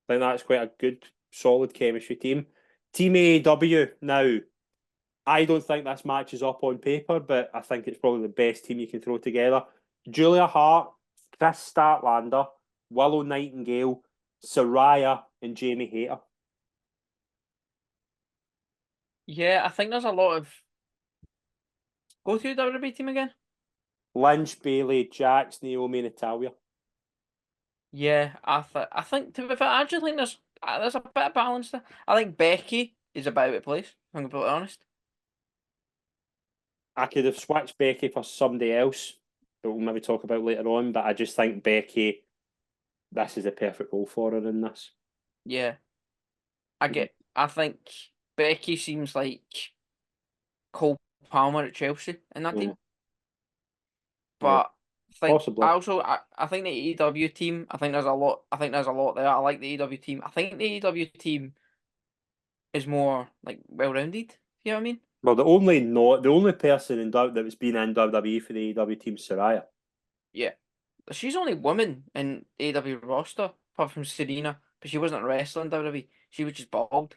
S2: I think that's quite a good, solid chemistry team. Team AEW now. I don't think this match is up on paper, but I think it's probably the best team you can throw together. Julia Hart, Chris Statlander, Willow Nightingale, Saraya, and Jamie Hayter.
S3: Yeah, I think there's a lot of. Go through the WWE team again.
S2: Lynch, Bayley, Jax, Naomi, Natalia.
S3: Yeah, I think to be fair, I actually think there's a bit of balance there. I think Becky is a bit out of place. If I'm completely honest.
S2: I could have switched Becky for somebody else that we'll maybe talk about later on, but I just think Becky, this is the perfect role for her in this.
S3: Yeah, I think Becky seems like Cole Palmer at Chelsea in that team. But
S2: Possibly.
S3: I think the AEW team. I think there's a lot. I think there's a lot there. I like the AEW team. I think the AEW team is more like well rounded. You know what I mean?
S2: Well, the only person in that's been in WWE for the AEW team is Saraya.
S3: Yeah, she's only woman in AEW roster apart from Serena, but she wasn't wrestling WWE. She was just bald.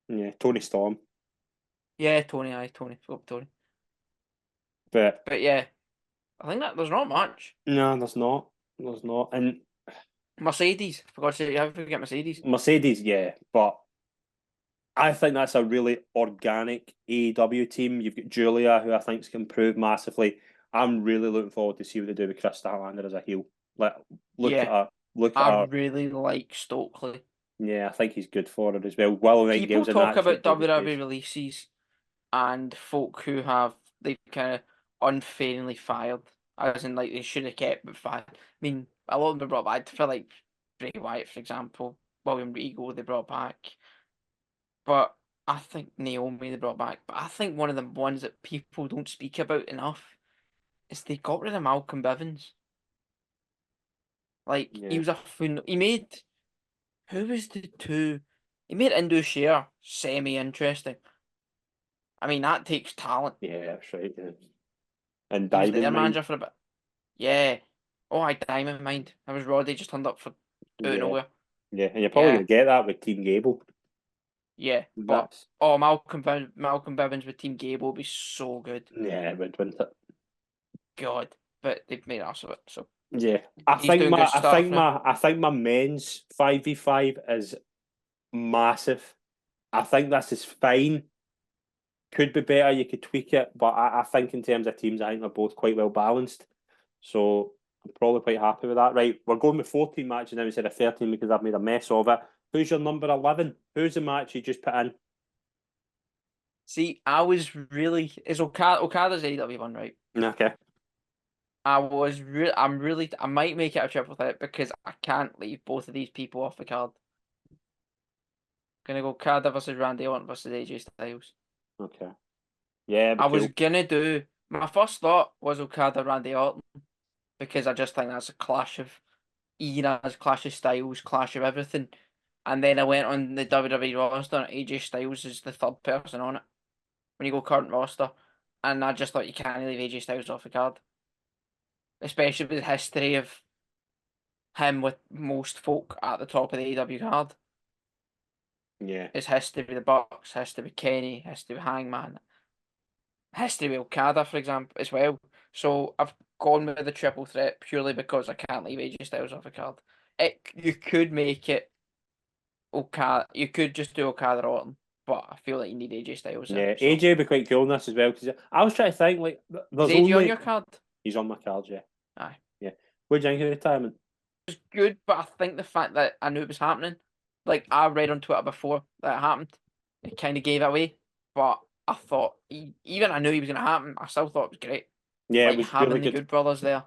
S2: Yeah, Tony Storm.
S3: Yeah, Tony. Tony. Forgot Tony.
S2: But
S3: yeah, I think that there's not much.
S2: no, there's not. There's not. And
S3: Mercedes, for God's sake, how do we get Mercedes?
S2: Mercedes, yeah, but I think that's a really organic AEW team. You've got Julia, who I think's can improve massively. I'm really looking forward to see what they do with Chris Statlander as a heel. Look at her.
S3: I really like Stokely.
S2: Yeah, I think he's good for it as well. Willow
S3: People
S2: Nightingale's a
S3: talk
S2: natural
S3: about WWE
S2: babyface.
S3: releases and folk who have they kind of unfairly fired, as in like they should have kept but fired. I mean, a lot of them brought back. I feel like Bray Wyatt, for example, William Regal, they brought back. But I think Naomi they brought back. But I think one of the ones that people don't speak about enough is they got rid of Malcolm Bivens. Like he was he made. Who was the two? He made Indus semi-interesting. I mean, that takes talent.
S2: Yeah, that's right. Yeah. And
S3: He was
S2: Diamond
S3: their
S2: Mine.
S3: manager for a bit. Yeah. Oh, I Diamond Mind. That was Roddy just turned up for out of nowhere.
S2: Yeah, and you're probably going to get that with Team Gable.
S3: Yeah, but Malcolm Bivens with Team Gable would be so good.
S2: Yeah, it would, wouldn't it?
S3: God, but they've made ass of it. So
S2: yeah, I think my men's 5v5 is massive. I think this is fine. Could be better. You could tweak it, but I think in terms of teams, I think they're both quite well balanced. So I'm probably quite happy with that. Right, we're going with 14 matches now instead of 13 because I've made a mess of it. Who's your number 11? Who's the match you just put in?
S3: see, I was really is Okada's AEW one, right?
S2: Okay.
S3: I might make it a triple threat because I can't leave both of these people off the card. Gonna go Okada versus Randy Orton versus AJ Styles.
S2: Okay. Yeah,
S3: I was gonna do my first thought was Okada Randy Orton because I just think that's a clash of eras, clash of styles, clash of everything. And then I went on the WWE roster and AJ Styles is the third person on it. When you go current roster. And I just thought you can't leave AJ Styles off the card. Especially with the history of him with most folk at the top of the AEW card.
S2: Yeah.
S3: It has to be the Bucks, has to be Kenny, has to be Hangman, has to be Okada, for example, as well. So I've gone with the triple threat purely because I can't leave AJ Styles off the card. You could make it Okada. You could just do Okada or Orton, but I feel like you need AJ Styles there.
S2: Yeah,
S3: So.
S2: AJ would be quite cool in this as well, because I was trying to think, like,
S3: Is
S2: there's
S3: AJ on
S2: only...
S3: your card?
S2: He's on my card, yeah.
S3: Aye.
S2: Yeah. What do you think of the retirement?
S3: It's good, but I think the fact that I knew it was happening, like I read on Twitter before that it happened, it kind of gave it away. But I thought, even I knew he was going to happen, I still thought it was great.
S2: Yeah,
S3: Like
S2: it was
S3: having
S2: really
S3: the
S2: good.
S3: Good Brothers there,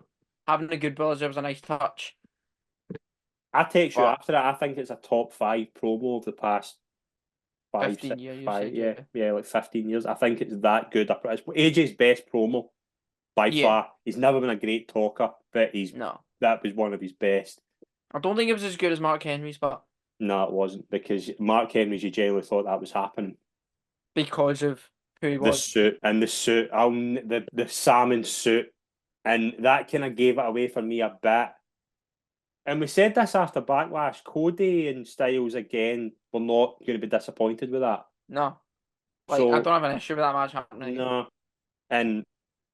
S3: having the Good Brothers there was a nice touch.
S2: I text you
S3: But
S2: after that. I think it's a top 5 promo of the past
S3: 15 years, you said,
S2: yeah, like 15 years. I think it's that good. It's AJ's best promo by
S3: Yeah.
S2: far. He's never been a great talker, but
S3: No,
S2: that was one of his best.
S3: I don't think it was as good as Mark Henry's, but
S2: No, it wasn't, because Mark Henry, you genuinely thought that was happening.
S3: because of who he
S2: The
S3: was.
S2: suit and the suit, the salmon suit, and that kind of gave it away for me a bit. And we said this after Backlash. Cody and Styles again were not going to be disappointed with that.
S3: No, like
S2: So
S3: I don't have an issue with that match happening again.
S2: no, and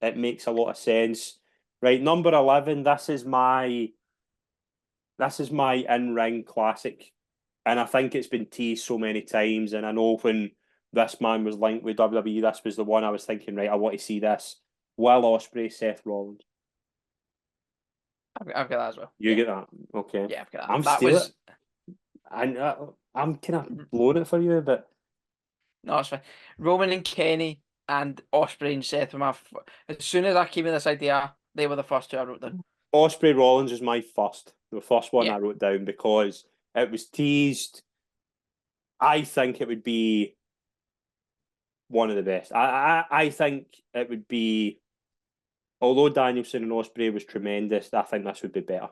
S2: it makes a lot of sense. Right, number 11. This is my in-ring classic, and I think it's been teased so many times. And I know when this man was linked with WWE, this was the one I was thinking. Right, I want to see this. Will Ospreay, Seth Rollins.
S3: I've got that as well.
S2: You get that? Okay.
S3: Yeah, I've got that.
S2: I'm
S3: That
S2: still
S3: was
S2: I'm kind of blowing it for you, but
S3: no, it's fine. Roman and Kenny and Ospreay and Seth were as soon as I came in this idea, they were the first two I wrote down.
S2: Ospreay Rollins is my the first one
S3: Yeah.
S2: I wrote down, because it was teased. I think it would be one of the best. I think it would be, although Danielson and Ospreay was tremendous, I think this would be better.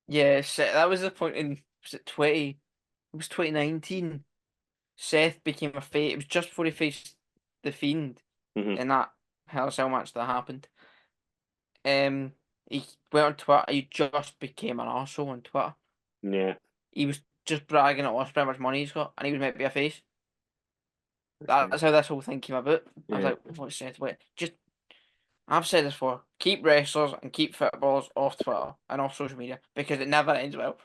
S3: Yeah, that was the point in it was 2019. Seth became a face. It was just before he faced the Fiend in that Hell in a Cell match that happened. He went on Twitter. He just became an arsehole on Twitter.
S2: Yeah.
S3: He was just bragging at us how much money he's got, and he was meant to be a face. That's how this whole thing came about. I was like, what's Seth? Wait, just I've said this before. Keep wrestlers and keep footballers off Twitter and off social media, because it never ends well.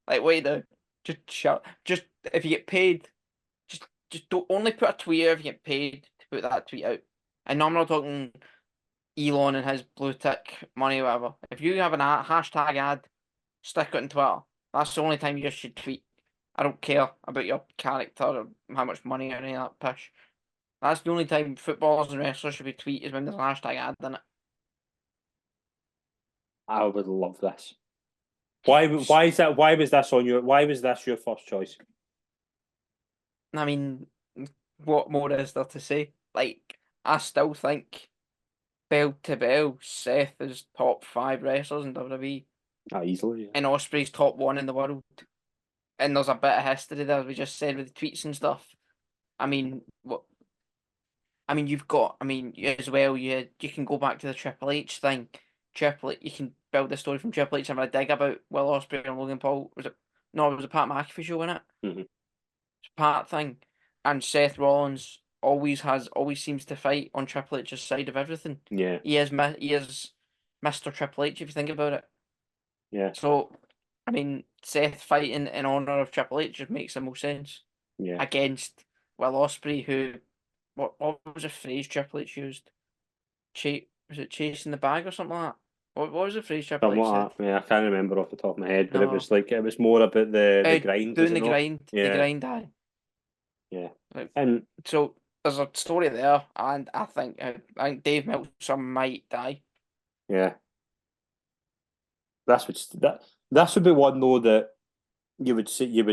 S3: Like, what you do? Just shut. Just if you get paid, just don't only put a tweet out if you get paid to put that tweet out. And no, I'm not talking Elon and his blue tick money or whatever. If you have a hashtag ad, stick it on Twitter. That's the only time you just should tweet. I don't care about your character or how much money or any of that push. That's the only time footballers and wrestlers should be tweet is when there's a hashtag ad in it.
S2: I would love this. Why is that? Why was this your first choice?
S3: I mean, what more is there to say? Like, I still think bell to bell, Seth is top 5 wrestlers in WWE.
S2: Easily. Yeah.
S3: And Ospreay's top 1 in the world. And there's a bit of history there, as we just said, with the tweets and stuff. I mean, you've got, as well, you can go back to the Triple H thing. You can build the story from Triple H having a dig about Will Ospreay and Logan Paul. It was a Pat McAfee show, wasn't it?
S2: Mm-hmm.
S3: It's a Pat thing. And Seth Rollins always seems to fight on Triple H's side of everything.
S2: Yeah.
S3: He is Mr. Triple H, if you think about it.
S2: Yeah.
S3: So, Seth fighting in honor of Triple H just makes the most sense.
S2: Yeah.
S3: Against Will Ospreay, who, what was the phrase Triple H used? Was it chasing the bag or something like that? What was the phrase Triple H said?
S2: Yeah, I can't remember off the top of my head, but
S3: No.
S2: it was more about the grind.
S3: Doing the grind,
S2: yeah.
S3: the grind, aye.
S2: Yeah.
S3: And so there's a story there, and I think Dave Meltzer might die.
S2: Yeah. This would be one though that you would say you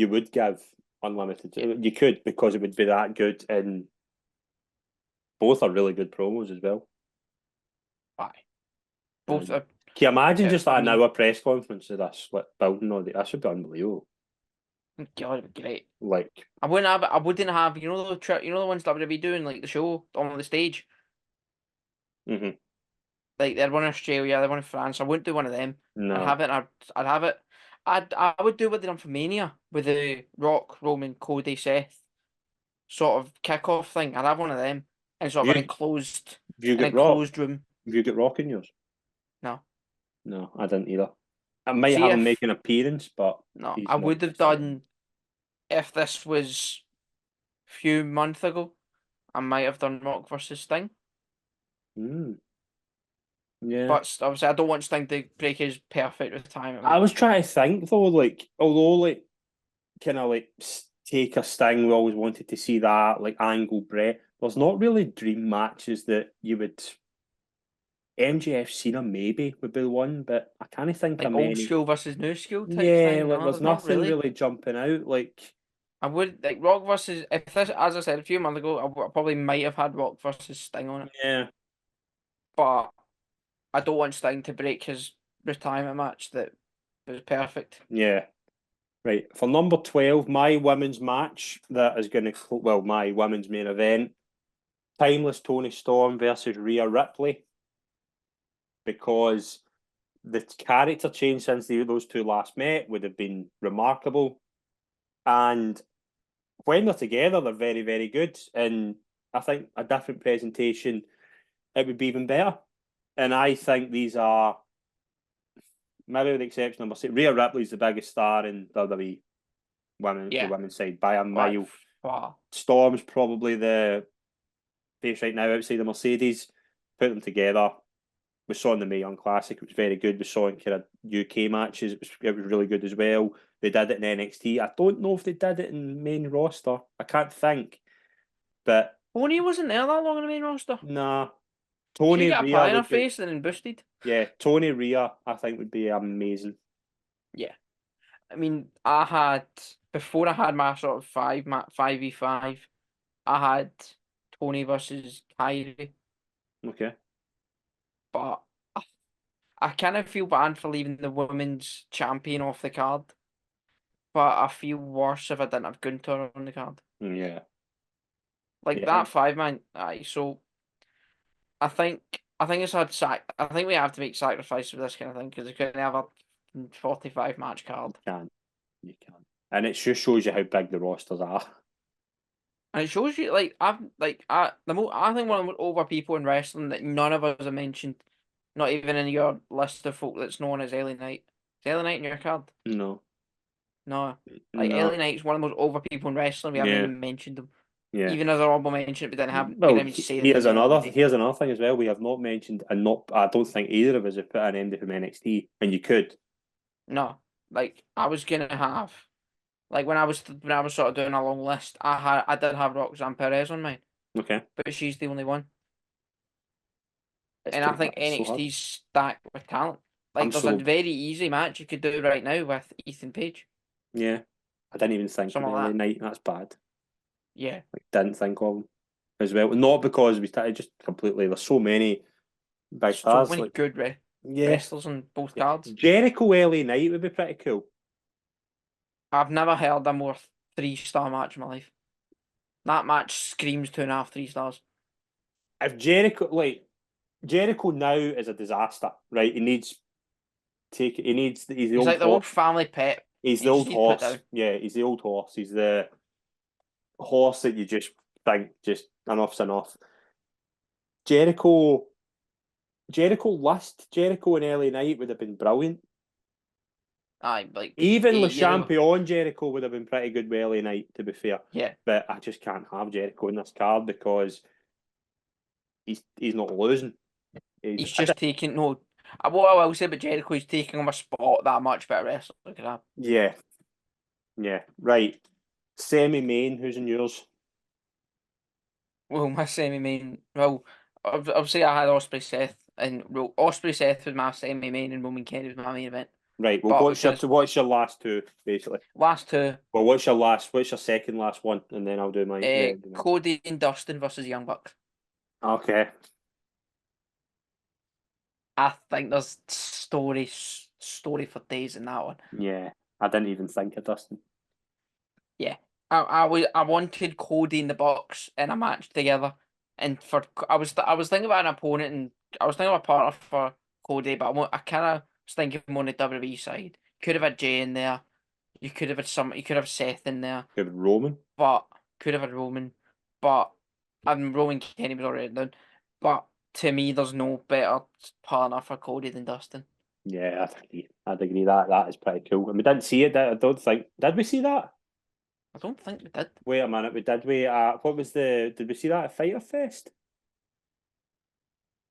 S2: would give unlimited.
S3: Yeah.
S2: You could, because it would be that good, and both are really good promos as well.
S3: Aye. Both are.
S2: Can you imagine just an hour press conference of this, like building all that? That should be unbelievable.
S3: God, it'd be great.
S2: Like,
S3: I wouldn't have the ones WWE doing, like the show on the stage.
S2: mm-hmm.
S3: Like they're one in Australia, they're one in France. I wouldn't do one of them.
S2: No.
S3: I'd have it. I would do what they done for Mania with the Rock, Roman, Cody, Seth sort of kickoff thing. I'd have one of them in sort of
S2: You-
S3: an enclosed
S2: Have you got Rock?
S3: room.
S2: Have you got Rock in yours?
S3: No,
S2: No, I didn't either. I might
S3: see
S2: have him
S3: if
S2: make an appearance, but
S3: no,
S2: he's
S3: I
S2: not
S3: would have done if this was a few months ago. I might have done Rock versus Sting,
S2: Yeah.
S3: but obviously I don't want Sting to break his perfect retirement
S2: I
S3: match.
S2: was trying to think though, like, although like kind of like take a Sting, we always wanted to see that, like Angle Brett. There's not really dream matches that you would. MJF Cena maybe would be the one, but I can't think
S3: Like
S2: of
S3: old
S2: many.
S3: school versus new school type
S2: Yeah,
S3: thing.
S2: like
S3: No,
S2: there's
S3: there's not
S2: nothing
S3: really.
S2: really jumping out. Like,
S3: I would like Rock versus if this, as I said a few months ago, I probably might have had Rock versus Sting on it,
S2: yeah,
S3: but I don't want Sting to break his retirement match that was perfect.
S2: yeah. Right. For number 12, my women's match that is going to, well, my women's main event, Timeless Tony Storm versus Rhea Ripley, because the character change since those two last met would have been remarkable. And when they're together, they're very, very good. And I think a different presentation, it would be even better. And I think these are, maybe with the exception of number 6, Rhea Ripley's the biggest star in WWE the
S3: Yeah,
S2: women's side by a
S3: like
S2: mile.
S3: wow.
S2: Storm's probably the face right now outside of Mercedes. Put them together. We saw in the Mae Young Classic, it was very good. We saw in kind of UK matches, it was really good as well. They did it in NXT. I don't know if they did it in main roster. I can't think. But
S3: Tony wasn't there that long in the main roster.
S2: nah,
S3: She
S2: Tony
S3: got a
S2: Rhea
S3: pie in her
S2: would be,
S3: face and then boosted.
S2: yeah, Tony Rhea I think would be amazing.
S3: Yeah, I mean, I had before I had my sort of 5v5. I had Tony versus Kyrie,
S2: Okay.
S3: but I kind of feel bad for leaving the women's champion off the card. But I feel worse if I didn't have Gunter on the card.
S2: Yeah.
S3: Like
S2: Yeah.
S3: that 5-man. Aye, so I think it's hard I think we have to make sacrifices for this kind of thing because we couldn't have a 45 match card.
S2: You can. And it just shows you how big the rosters are.
S3: And it shows you like I think one of the over people in wrestling that none of us have mentioned, not even in your list of folk that's known as LA Knight. Is LA Knight in your card?
S2: No.
S3: No. Like
S2: No.
S3: LA Knight's one of the most over people in wrestling. We haven't
S2: Yeah.
S3: even mentioned them.
S2: Yeah.
S3: Even as an honorable mention, we
S2: Well,
S3: didn't even say them in the day.
S2: here's another thing as well. We have not mentioned, and not I don't think either of us have put an MD from NXT, and you could.
S3: No. Like I was gonna have like when I was sort of doing a long list, I did have Roxanne Perez on mine,
S2: Okay.
S3: but she's the only one.
S2: It's
S3: And
S2: too
S3: I think
S2: hard. It's so hard.
S3: NXT's stacked with talent.
S2: I'm
S3: Like there's a very easy match you could do right now with Ethan Page.
S2: yeah. I didn't even think of
S3: Something like
S2: LA
S3: that.
S2: Knight. That's bad.
S3: Yeah.
S2: Like didn't think of him as well. Not because we started just completely. There's so many big
S3: So
S2: stars.
S3: many
S2: Like
S3: good
S2: yeah.
S3: wrestlers on both cards.
S2: Jericho LA Knight would be pretty cool.
S3: I've never heard a more 3-star match in my life. That match screams 2.5, 3 stars.
S2: If Jericho now is a disaster, right? He's the
S3: He's
S2: old
S3: like the old
S2: horse.
S3: family pet.
S2: He's the
S3: You just
S2: old
S3: need to put
S2: horse.
S3: down.
S2: Yeah, he's the old horse. He's the horse that you just think just enough's enough. Jericho Jericho and LA Knight would have been brilliant.
S3: Aye, like
S2: Even Le
S3: 8 years ago.
S2: Champion Jericho would have been pretty good with LA Knight, to be fair.
S3: Yeah.
S2: But I just can't have Jericho in this card because he's not losing.
S3: He's just taking no. What I will say about Jericho, he's taking him a spot that much better wrestler could have.
S2: Yeah. Yeah. Right. Semi-main, who's in yours?
S3: Well, my semi-main. Well, obviously I had Osprey Seth, and well, Osprey Seth was my semi-main, and Roman Kenny was my main event.
S2: Right. Well,
S3: But
S2: what's your last two, basically?
S3: Last two?
S2: Well, what's your second last one, and then I'll do mine.
S3: Cody and Dustin versus Young Bucks.
S2: Okay.
S3: I think there's story for days in that one.
S2: Yeah, I didn't even think of Dustin.
S3: Yeah, I wanted Cody in the Bucks in a match together, and I was thinking about an opponent, and I was thinking about a partner for Cody, but I kind of was thinking more on the WWE side. could have had Jay in there. You could have had you could have Seth in there,
S2: Good Roman.
S3: but could have had Roman. But Roman Kenny was already done. But to me, there's no better partner for Cody than Dustin.
S2: Yeah, I'd agree. That is pretty cool. And we didn't see it. I don't think. Did we see that?
S3: I don't think we did.
S2: Wait a minute. Did we? What was the? Did we see that at Fighter Fest?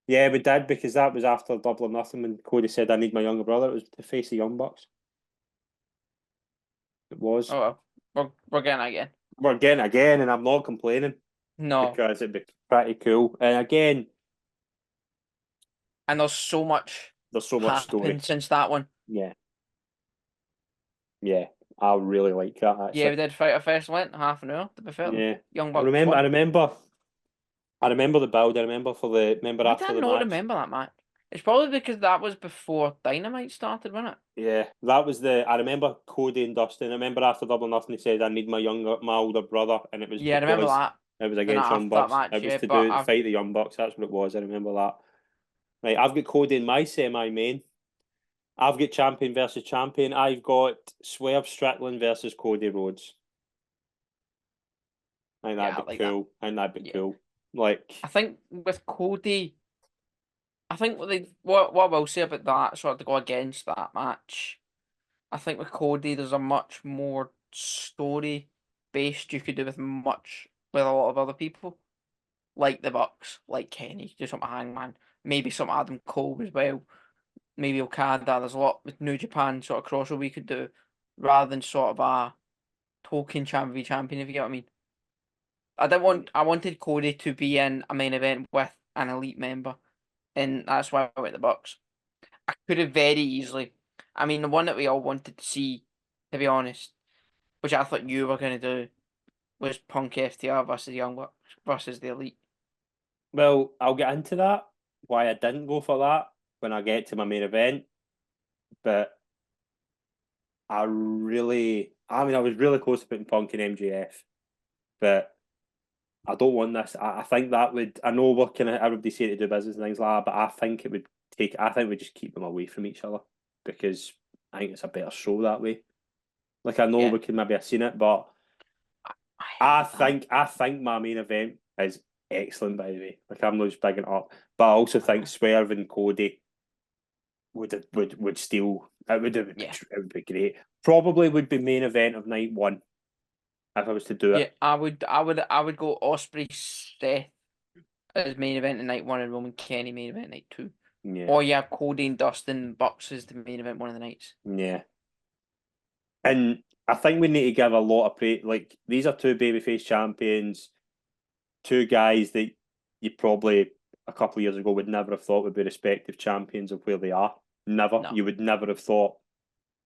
S2: Yeah, we did, because that was after Double or Nothing when Cody said, "I need my younger brother." It was the face of Young Bucks. It was.
S3: Oh, well, we're getting it again.
S2: We're getting it again, and I'm not complaining
S3: No,
S2: because it'd be pretty cool. And again,
S3: and there's so much
S2: there's so much story.
S3: happened since that one.
S2: Yeah, yeah, I really like that. Actually.
S3: Yeah, we did Fighter Fest. Went half an hour. To be fair,
S2: Yeah,
S3: Young
S2: I
S3: Bucks.
S2: remember.
S3: won.
S2: I remember the build. I remember
S3: Why
S2: after
S3: did I
S2: the
S3: not
S2: match.
S3: remember that match? It's probably because that was before Dynamite started, wasn't it?
S2: Yeah, that was the. I remember Cody and Dustin. I remember after Double or Nothing, he said, "I need my older brother," and it was
S3: Yeah, I remember
S2: because
S3: that.
S2: it was
S3: And
S2: against Young
S3: after that
S2: Bucks.
S3: match,
S2: It was
S3: yeah,
S2: to
S3: but
S2: do fight the Young Bucks. That's what it was. I remember that. Right, I've got Cody in my semi-main. I've got champion versus champion. I've got Swerve Strickland versus Cody Rhodes. I think that'd
S3: I
S2: be
S3: like
S2: cool. I think that'd be
S3: Yeah.
S2: cool. Like,
S3: I think with Cody, I think what I will say about that, sort of to go against that match, I think with Cody, there's a much more story based you could do with a lot of other people, like the Bucks, like Kenny, do something Hangman, maybe some Adam Cole as well, maybe Okada. There's a lot with New Japan sort of crossover we could do, rather than sort of a token champion v champion, if you get what I mean. I wanted Cody to be in a main event with an elite member, and that's why I went the Bucks. I could have very easily. I mean, the one that we all wanted to see, to be honest, which I thought you were going to do, was Punk FTR versus Young Bucks versus the Elite.
S2: well, I'll get into that. Why I didn't go for that when I get to my main event, but I was really close to putting Punk and MJF, but I don't want this. I think that would. I know we're kind of everybody saying to do business and things like that, but I think it would take. I think we just keep them away from each other, because I think it's a better show that way. Like, I know
S3: Yeah.
S2: we could maybe have seen it, but I think my main event is excellent. By the way, like, I'm not just bigging it up, but I also think Swerve and Cody would steal. It would be great. Probably would be main event of night one if I was to do it.
S3: Yeah, I would go Osprey Seth as main event in night one and Roman Kenny main event night two.
S2: Yeah.
S3: Or you have Cody and Dustin Bucks as the main event one of the nights.
S2: Yeah. And I think we need to give a lot of praise. Like, these are two babyface champions, two guys that you probably a couple of years ago would never have thought would be respective champions of where they are. Never.
S3: No.
S2: You would never have thought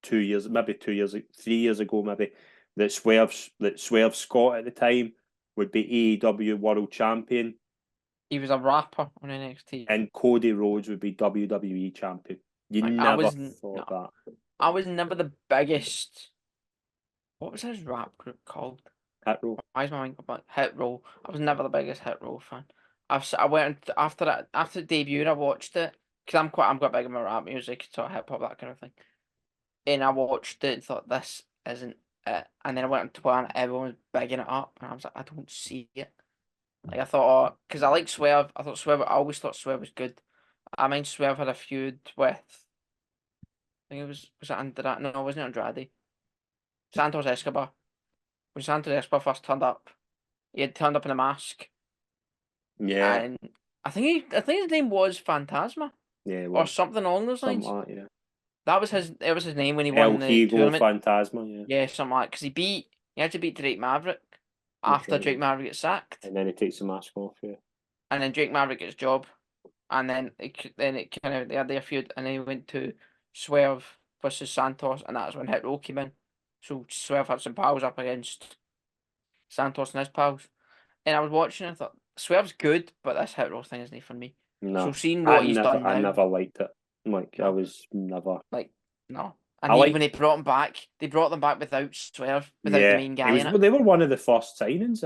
S2: 3 years ago, maybe, that Swerve Scott at the time would be AEW World Champion.
S3: He was a rapper on NXT.
S2: And Cody Rhodes would be WWE Champion. You never thought that.
S3: I was never the biggest. What was his rap group called?
S2: Hit Row.
S3: Why is my mind going back? Hit Row. I was never the biggest Hit Row fan. I went after the debut. I watched it because I'm quite big in my rap music, sort of hip hop, that kind of thing. And I watched it and thought, this isn't it. And then I went on Twitter and everyone was bigging it up, and I was like, I don't see it. Like, I thought, because I like Swerve. I always thought Swerve was good. I mean, Swerve had a feud with. I think it was it Andrade? No, wasn't it Andrade? Santos Escobar. When Santos Escobar first turned up, he had turned up in a mask.
S2: Yeah.
S3: And I think his name was Phantasma.
S2: Yeah.
S3: Or something along those lines.
S2: Like that, yeah.
S3: It was his name when he
S2: El
S3: won the
S2: Higo
S3: tournament.
S2: Phantasma, yeah.
S3: Yeah, something like, because he had to beat Drake Maverick after
S2: right.
S3: Drake Maverick gets sacked.
S2: And then he takes the mask off, yeah.
S3: And then Drake Maverick gets job. And then it kind of, they had their feud, and then he went to Swerve versus Santos, and that's when Hit Row came in. So Swerve had some pals up against Santos and his pals. And I was watching and I thought, Swerve's good, but this Hit Row thing isn't for me.
S2: No.
S3: So seeing what he's done now.
S2: I never liked it. Like, I was never.
S3: Like, no. And when they brought him back, they brought them back without Swerve, without the main guy in it.
S2: They were one of the first signings.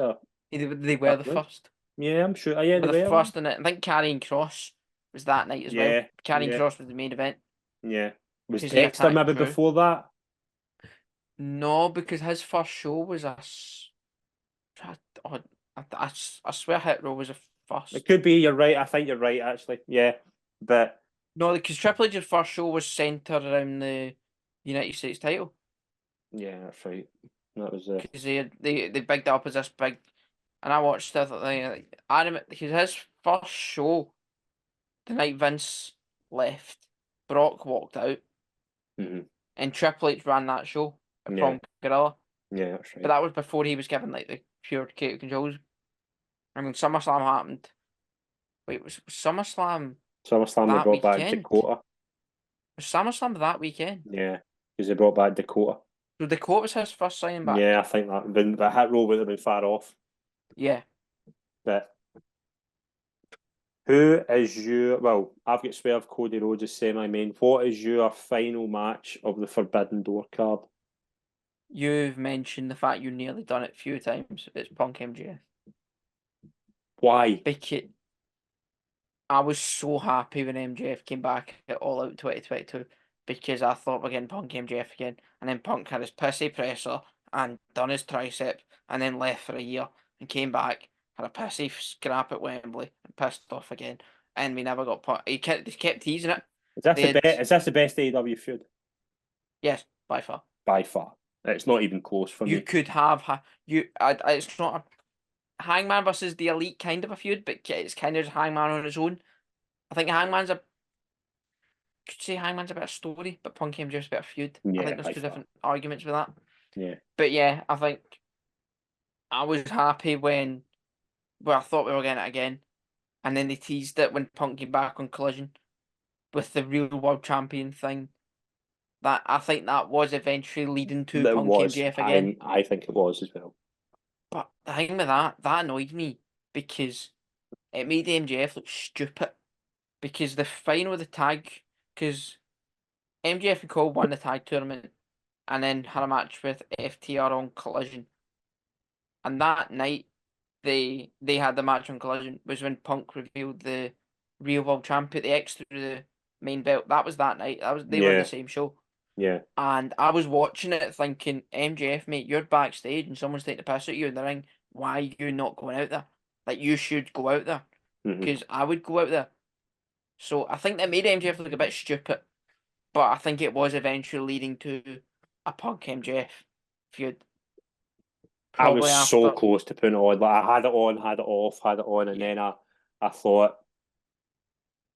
S3: They were the first.
S2: Yeah, I'm sure. Yeah, they
S3: were
S2: were.
S3: The first in it. I think Karrion Kross was that night as well. Karrion Kross was the main event.
S2: Yeah. Was
S3: Because
S2: Dexter maybe
S3: through.
S2: before that?
S3: No, because his first show was I swear Hit Row was a
S2: It
S3: first.
S2: could be. You're right. I think you're right. Actually, yeah. But
S3: No, because Triple H's first show was centered around the United States title.
S2: yeah, that's right. That was
S3: Because they bigged it up as this big, and I watched it. Because his first show, the night Vince left, Brock walked out,
S2: mhm.
S3: and Triple H ran that show
S2: Yeah.
S3: from Gorilla.
S2: Yeah, that's
S3: But
S2: right.
S3: that was before he was given like the pure creative controls. I mean, SummerSlam happened. Wait, was SummerSlam
S2: SummerSlam they
S3: that
S2: brought back
S3: weekend?
S2: Dakota.
S3: Was SummerSlam that weekend?
S2: Yeah, because they brought back Dakota.
S3: So Dakota was his first signing back.
S2: Yeah, I think that. But Hit Row would have been far off.
S3: Yeah.
S2: But who is your? Well, I've got Swerve Cody Rhodes as semi-main. What is your final match of the Forbidden Door card?
S3: You've mentioned the fact you nearly done it a few times. It's Punk MJF.
S2: Why?
S3: Because I was so happy when MJF came back at All Out 2022 because I thought we're getting Punk MJF again. And then Punk had his pissy presser and done his tricep and then left for a year and came back, had a pissy scrap at Wembley and pissed off again. And we never got Punk. They kept teasing it.
S2: Is this
S3: They
S2: the
S3: had,
S2: best? Is this the best AEW feud
S3: yes, by far.
S2: by far? It's not even close for
S3: You
S2: me.
S3: could have it's not a Hangman versus the Elite kind of a feud, but it's kind of just Hangman on his own. I think could say Hangman's a better story, but Punk MJF's a better feud. I
S2: Yeah,
S3: think there's
S2: by
S3: two
S2: far.
S3: different arguments with that.
S2: Yeah,
S3: But yeah, I think I was happy when I thought we were getting it again, and then they teased it when Punk came back on Collision with the real world champion thing. That I think that was eventually leading to
S2: it
S3: Punk
S2: was.
S3: MJF again.
S2: I think it was as well.
S3: But the thing with that annoyed me because it made MJF look stupid. Because the final of the tag, because MJF and Cole won the tag tournament and then had a match with FTR on Collision. And that night, they had the match on Collision was when Punk revealed the real world champion, the X through the main belt. That was that night. They were in
S2: Yeah,
S3: the same show.
S2: yeah.
S3: And I was watching it thinking, MJF, mate, you're backstage and someone's taking the piss at you in the ring. Why are you not going out there? Like, you should go out there.
S2: Mhm.
S3: Because I would go out there. So I think that made MJF look a bit stupid. But I think it was eventually leading to a Punk MJF feud.
S2: I was
S3: Probably
S2: so
S3: after.
S2: close to putting it on. Like I had it on, had it off, had it on, and then I thought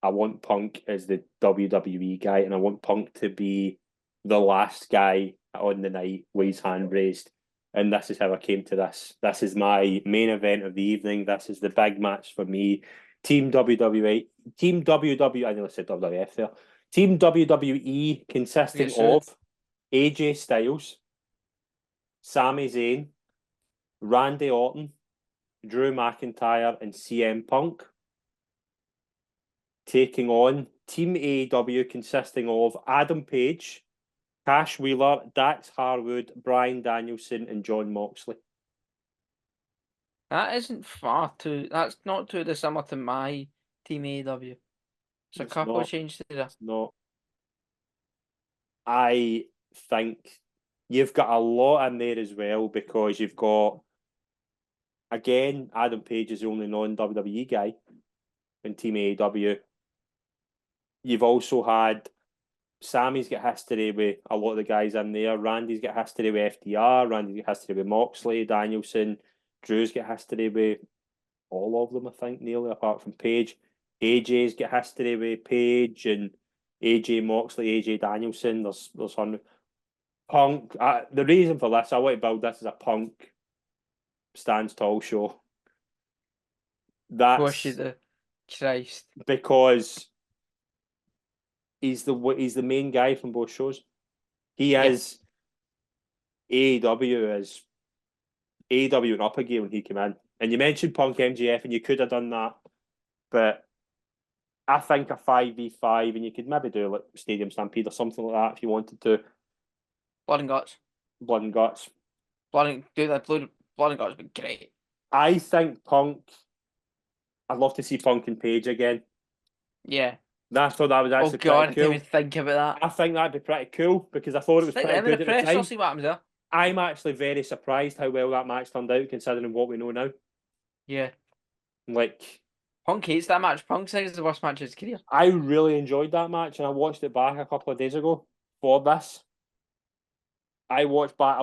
S2: I want Punk as the WWE guy, and I want Punk to be the last guy on the night with his hand raised. And this is how I came to this. This is my main event of the evening. This is the big match for me. Team WWE, Team WW, I nearly said WWF there. Team WWE consisting
S3: Get sued.
S2: of AJ Styles, Sami Zayn, Randy Orton, Drew McIntyre, and CM Punk taking on Team AEW consisting of Adam Page, Cash Wheeler, Dax Harwood, Bryan Danielson, and John Moxley.
S3: That isn't far too. That's not too dissimilar to my Team AEW. It's a couple of changes there.
S2: It's not. I think you've got a lot in there as well because you've got, again, Adam Page is the only non-WWE guy in Team AEW. You've also had Sammy's got history with a lot of the guys in there. Randy's got history with FDR. Randy's got history with Moxley, Danielson. Drew's got history with all of them, I think, nearly, apart from Page. AJ's got history with Page and AJ Moxley, AJ Danielson. There's Punk. The reason for this, I want to build this as a Punk stands tall show. That's
S3: the Christ.
S2: because he's the main guy from both shows. He is AEW and up a gear when he came in. And you mentioned Punk MJF, and you could have done that, but I think a 5v5, and you could maybe do like Stadium Stampede or something like that if you wanted to.
S3: Blood and Guts.
S2: Blood and Guts.
S3: Blood and Guts would be great.
S2: I think Punk. I'd love to see Punk and Page again.
S3: Yeah.
S2: I thought that was actually
S3: Oh God, I
S2: pretty
S3: didn't
S2: cool.
S3: even think about that.
S2: I think that'd be pretty cool because I thought it was pretty good at the time.
S3: See what happens there.
S2: I'm actually very surprised how well that match turned out, considering what we know now.
S3: Yeah.
S2: Like,
S3: Punk hates that match. Punk says it's the worst match of his career.
S2: I really enjoyed that match, and I watched it back a couple of days ago for this. I watched back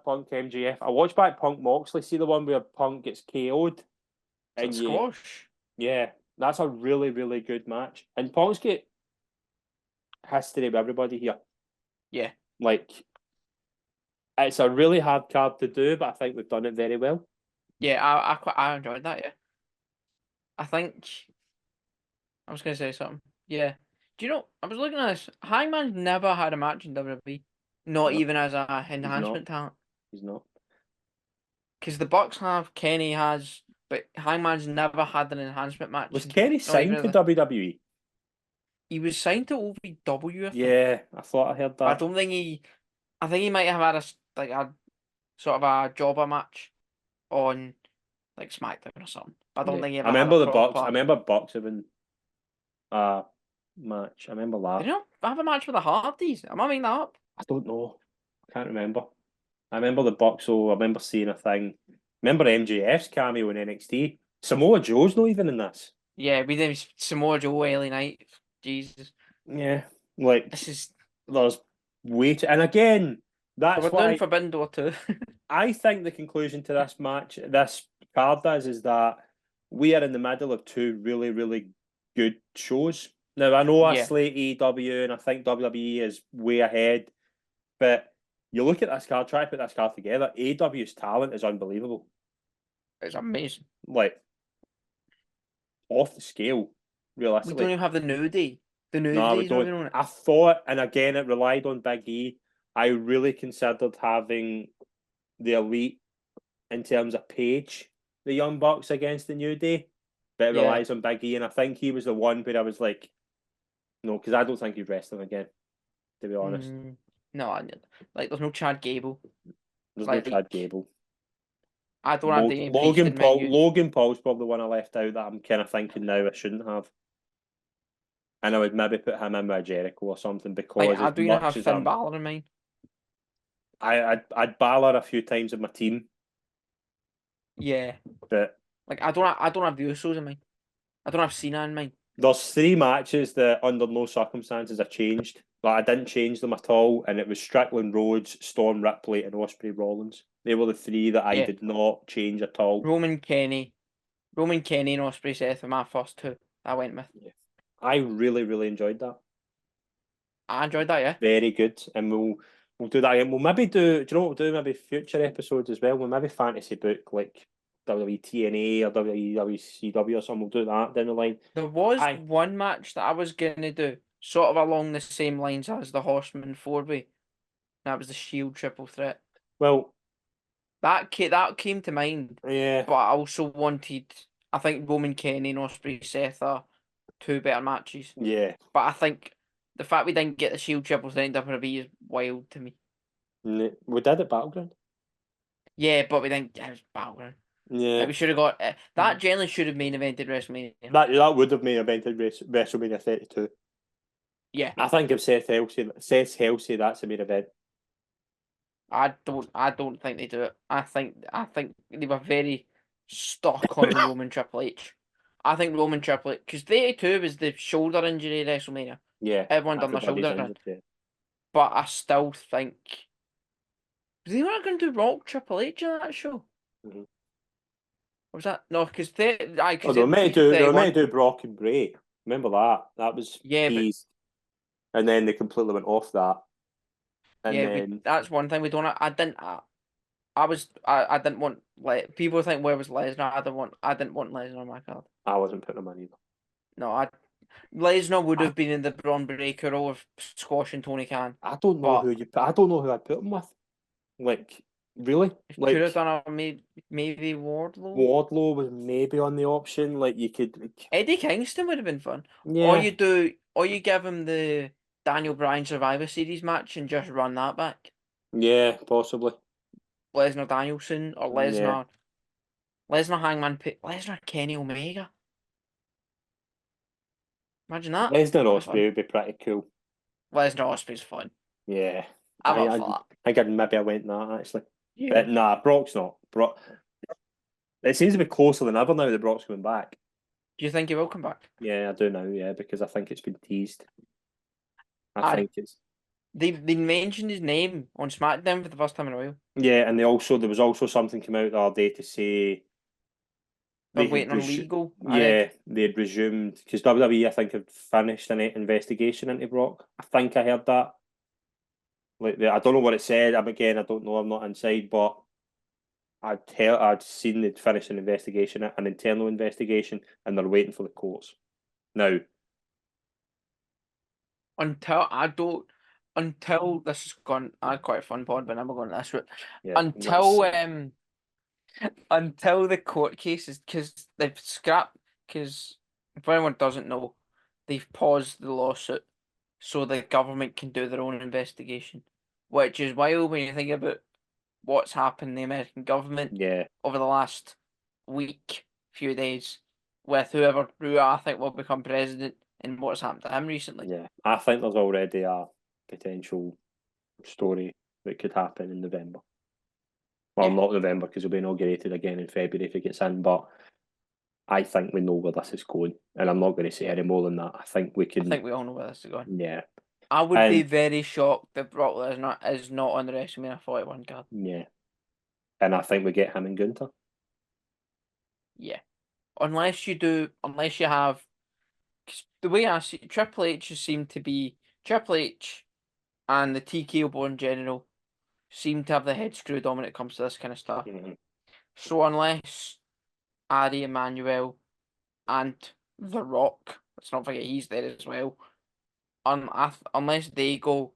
S2: Punk MJF. I watched back Punk Moxley. See the one where Punk gets KO'd?
S3: It's like squash.
S2: Yeah, that's a really, really good match. And Punk's got history with everybody here.
S3: Yeah.
S2: Like, it's a really hard card to do, but I think we've done it very well.
S3: Yeah, I enjoyed that, yeah. I think I was gonna say something. Yeah. Do you know, I was looking at this. Hangman's never had a match in WWE. Not
S2: No.
S3: even as a enhancement talent.
S2: He's not.
S3: Because the Bucks have, Kenny has, but Hangman's never had an enhancement match.
S2: Was Kenny
S3: Not
S2: signed
S3: even
S2: to
S3: as a-
S2: WWE?
S3: He was signed to OVW, I think.
S2: Yeah, I thought I heard
S3: But I
S2: that.
S3: don't think he. I think he might have had a sort of a jobber match on like SmackDown or something. But I don't
S2: Yeah.
S3: think he
S2: I
S3: ever had
S2: remember
S3: a
S2: the
S3: proper.
S2: Bucks. I remember Bucks having a match. I remember that.
S3: Did he not have a match with the Hardys? Am I making that up?
S2: I don't know. I can't remember. I remember the Bucks. So I remember seeing a thing. Remember MJF's cameo in NXT. Samoa Joe's not even in this.
S3: Yeah, we did Samoa Joe LA Knight. Jesus,
S2: Yeah, like
S3: this is.
S2: there's way too. And again,
S3: So
S2: that's
S3: we're doing
S2: why
S3: Forbidden Door 2.
S2: I think the conclusion to this match, this card is that we are in the middle of two really, really good shows. Now, I know I
S3: Yeah.
S2: slate AEW and I think WWE is way ahead, but you look at this card, try to put this card together, AEW's talent is unbelievable.
S3: It's amazing.
S2: Like, off the scale,
S3: We don't
S2: realistically.
S3: even have the nudie. The
S2: No,
S3: nudie
S2: we
S3: is not even
S2: don't.
S3: on it.
S2: I thought, and again, it relied on Big E. I really considered having the Elite in terms of Page, the Young Bucks against the New Day, but it
S3: Yeah.
S2: relies on Big E, and I think he was the one where I was like, no, because I don't think he's wrestling again, to be honest.
S3: No, like there's no Chad Gable.
S2: There's
S3: like,
S2: no Chad Gable.
S3: I don't have the
S2: Logan Paul. Logan Paul's probably the one I left out that I'm kind of thinking now I shouldn't have. And I would maybe put him in with Jericho or something because
S3: Like, I
S2: as
S3: do
S2: much
S3: have
S2: as
S3: Finn Balor in mind.
S2: I'd Balor a few times in my team,
S3: Yeah.
S2: but
S3: Like I don't have the Usos in mind. I don't have Cena in mind.
S2: there's three matches that under no circumstances I changed. Like I didn't change them at all, and it was Strickland, Rhodes, Storm, Ripley, and Osprey Rollins. They were the three that I did not change at all.
S3: Roman Kenny, and Osprey Seth were my first two. I went with.
S2: Yeah. I really, really enjoyed that.
S3: I enjoyed that, yeah.
S2: Very good, and we'll do that again. We'll maybe do. Do you know what we'll do? Maybe future episodes as well. We'll maybe fantasy book like WWE TNA or WWE WCW or something. We'll do that down the line.
S3: There was one match that I was gonna do, sort of along the same lines as the Horseman 4-way. That was the Shield triple threat.
S2: Well,
S3: that came to mind.
S2: Yeah.
S3: But I also wanted. I think Roman Kenny and Osprey Seth are two better matches.
S2: Yeah.
S3: But I think the fact we didn't get the Shield triple threat in WWE is wild to me.
S2: We did it Battleground.
S3: Yeah, but we didn't get it Battleground.
S2: Yeah.
S3: Like we should have got that. Generally, should have main evented WrestleMania.
S2: That would have main evented WrestleMania 32.
S3: Yeah.
S2: I think if Seth's healthy, that's a main event.
S3: I don't think they do it. I think they were very stuck on Roman Triple H. I think Roman Triple H, because 32 was the shoulder injury WrestleMania.
S2: Yeah.
S3: Everyone done their shoulder
S2: injured, yeah.
S3: But I still think they weren't going to do Rock Triple H in that show.
S2: Mm-hmm.
S3: Was that no? Because they
S2: were meant to do Brock and Bray. Remember that? That was teased, and then they completely went off that. And then
S3: that's one thing we don't. I didn't want people think where was Lesnar. I didn't want Lesnar on my card.
S2: I wasn't putting him on either.
S3: No, Lesnar would have been in the Braun Breaker or squashing Tony Khan.
S2: I don't know I don't know who I'd put him with. Like really, like
S3: could have done maybe Wardlow.
S2: Wardlow was maybe on the option. Like you could.
S3: Eddie Kingston would have been fun.
S2: Yeah.
S3: Or you give him the Daniel Bryan Survivor Series match and just run that back.
S2: Yeah, possibly.
S3: Lesnar Danielson or Lesnar Hangman Lesnar Kenny Omega. Imagine that.
S2: Lesnar Osprey would be pretty cool.
S3: Lesnar Osprey's fun.
S2: Yeah.
S3: I'm
S2: I
S3: up for that.
S2: think maybe I went that actually.
S3: Yeah.
S2: But nah, Brock's not. Brock. It seems to be closer than ever now that Brock's coming back.
S3: Do you think he will come back?
S2: Yeah, I do now. Yeah, because I think it's been teased. I
S3: Aye.
S2: think it's
S3: They mentioned his name on SmackDown for the first time in a while.
S2: yeah, and there was also something came out the other day to say
S3: They're
S2: they had
S3: waiting on legal. I
S2: yeah,
S3: read.
S2: they had resumed because WWE I think had finished an investigation into Brock. I think I heard that. Like I don't know what it said. Again, I don't know. I'm not inside, but I'd seen they'd finished an investigation, an internal investigation, and they're waiting for the courts now.
S3: Until this has gone, I had quite a fun pod, but I'm going this route.
S2: Yeah,
S3: Until the court cases, because they've scrapped. Because if anyone doesn't know, they've paused the lawsuit so the government can do their own investigation, which is wild when you think about what's happened in the American government
S2: yeah,
S3: over the last week, few days, with who I think will become president and what's happened to him recently.
S2: yeah. I think there's already a potential story that could happen in November. Well,
S3: Yeah.
S2: not November because it'll be inaugurated again in February if it gets in, but I think we know where this is going, and I'm not going to say any more than that. I think we
S3: I
S2: can.
S3: think we all know where this is going.
S2: Yeah,
S3: I would be
S2: And-
S3: very shocked if Brock Lesnar is not on the WrestleMania 41 card.
S2: yeah, and I think we get him and Gunter.
S3: Yeah. Unless you have, 'cause the way I see Triple H just seemed to be, Triple H and the TKO board in general seem to have the head screwed on when it comes to this kind of stuff.
S2: Mhm.
S3: So unless Ari Emanuel and The Rock, let's not forget he's there as well, unless they go,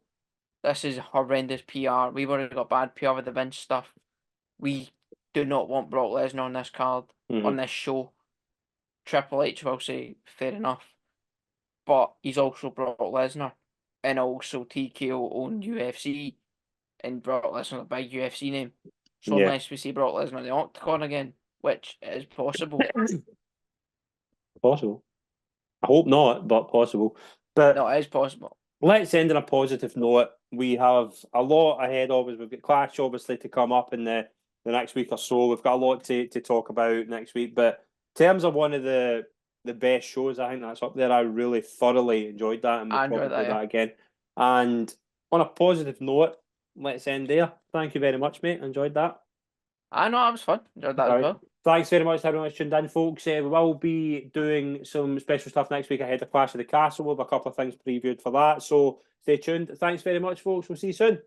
S3: this is horrendous PR, we've already got bad PR with the Vince stuff, we do not want Brock Lesnar on this card,
S2: Mhm.
S3: on this show. Triple H will say, fair enough. But he's also Brock Lesnar. And also TKO own UFC. And Brock Lesnar's a big UFC name. So
S2: Yeah.
S3: unless we see Brock Lesnar in the Octagon again, which is possible.
S2: Possible. I hope not, but possible. But
S3: No, it is possible.
S2: let's end on a positive note. We have a lot ahead of us. We've got Clash obviously to come up in the next week or so. We've got a lot to talk about next week. But in terms of one of the best shows, I think that's up there. I really thoroughly enjoyed that, and we'll
S3: I enjoyed
S2: probably do
S3: that,
S2: that again. And on a positive note, let's end there. Thank you very much, mate. Enjoyed that.
S3: I know, it was fun. Enjoyed that
S2: All
S3: as
S2: right.
S3: well.
S2: Thanks very much to everyone that's tuned in, folks. We will be doing some special stuff next week ahead of Clash of the Castle. We'll have a couple of things previewed for that. So stay tuned. Thanks very much, folks. We'll see you soon.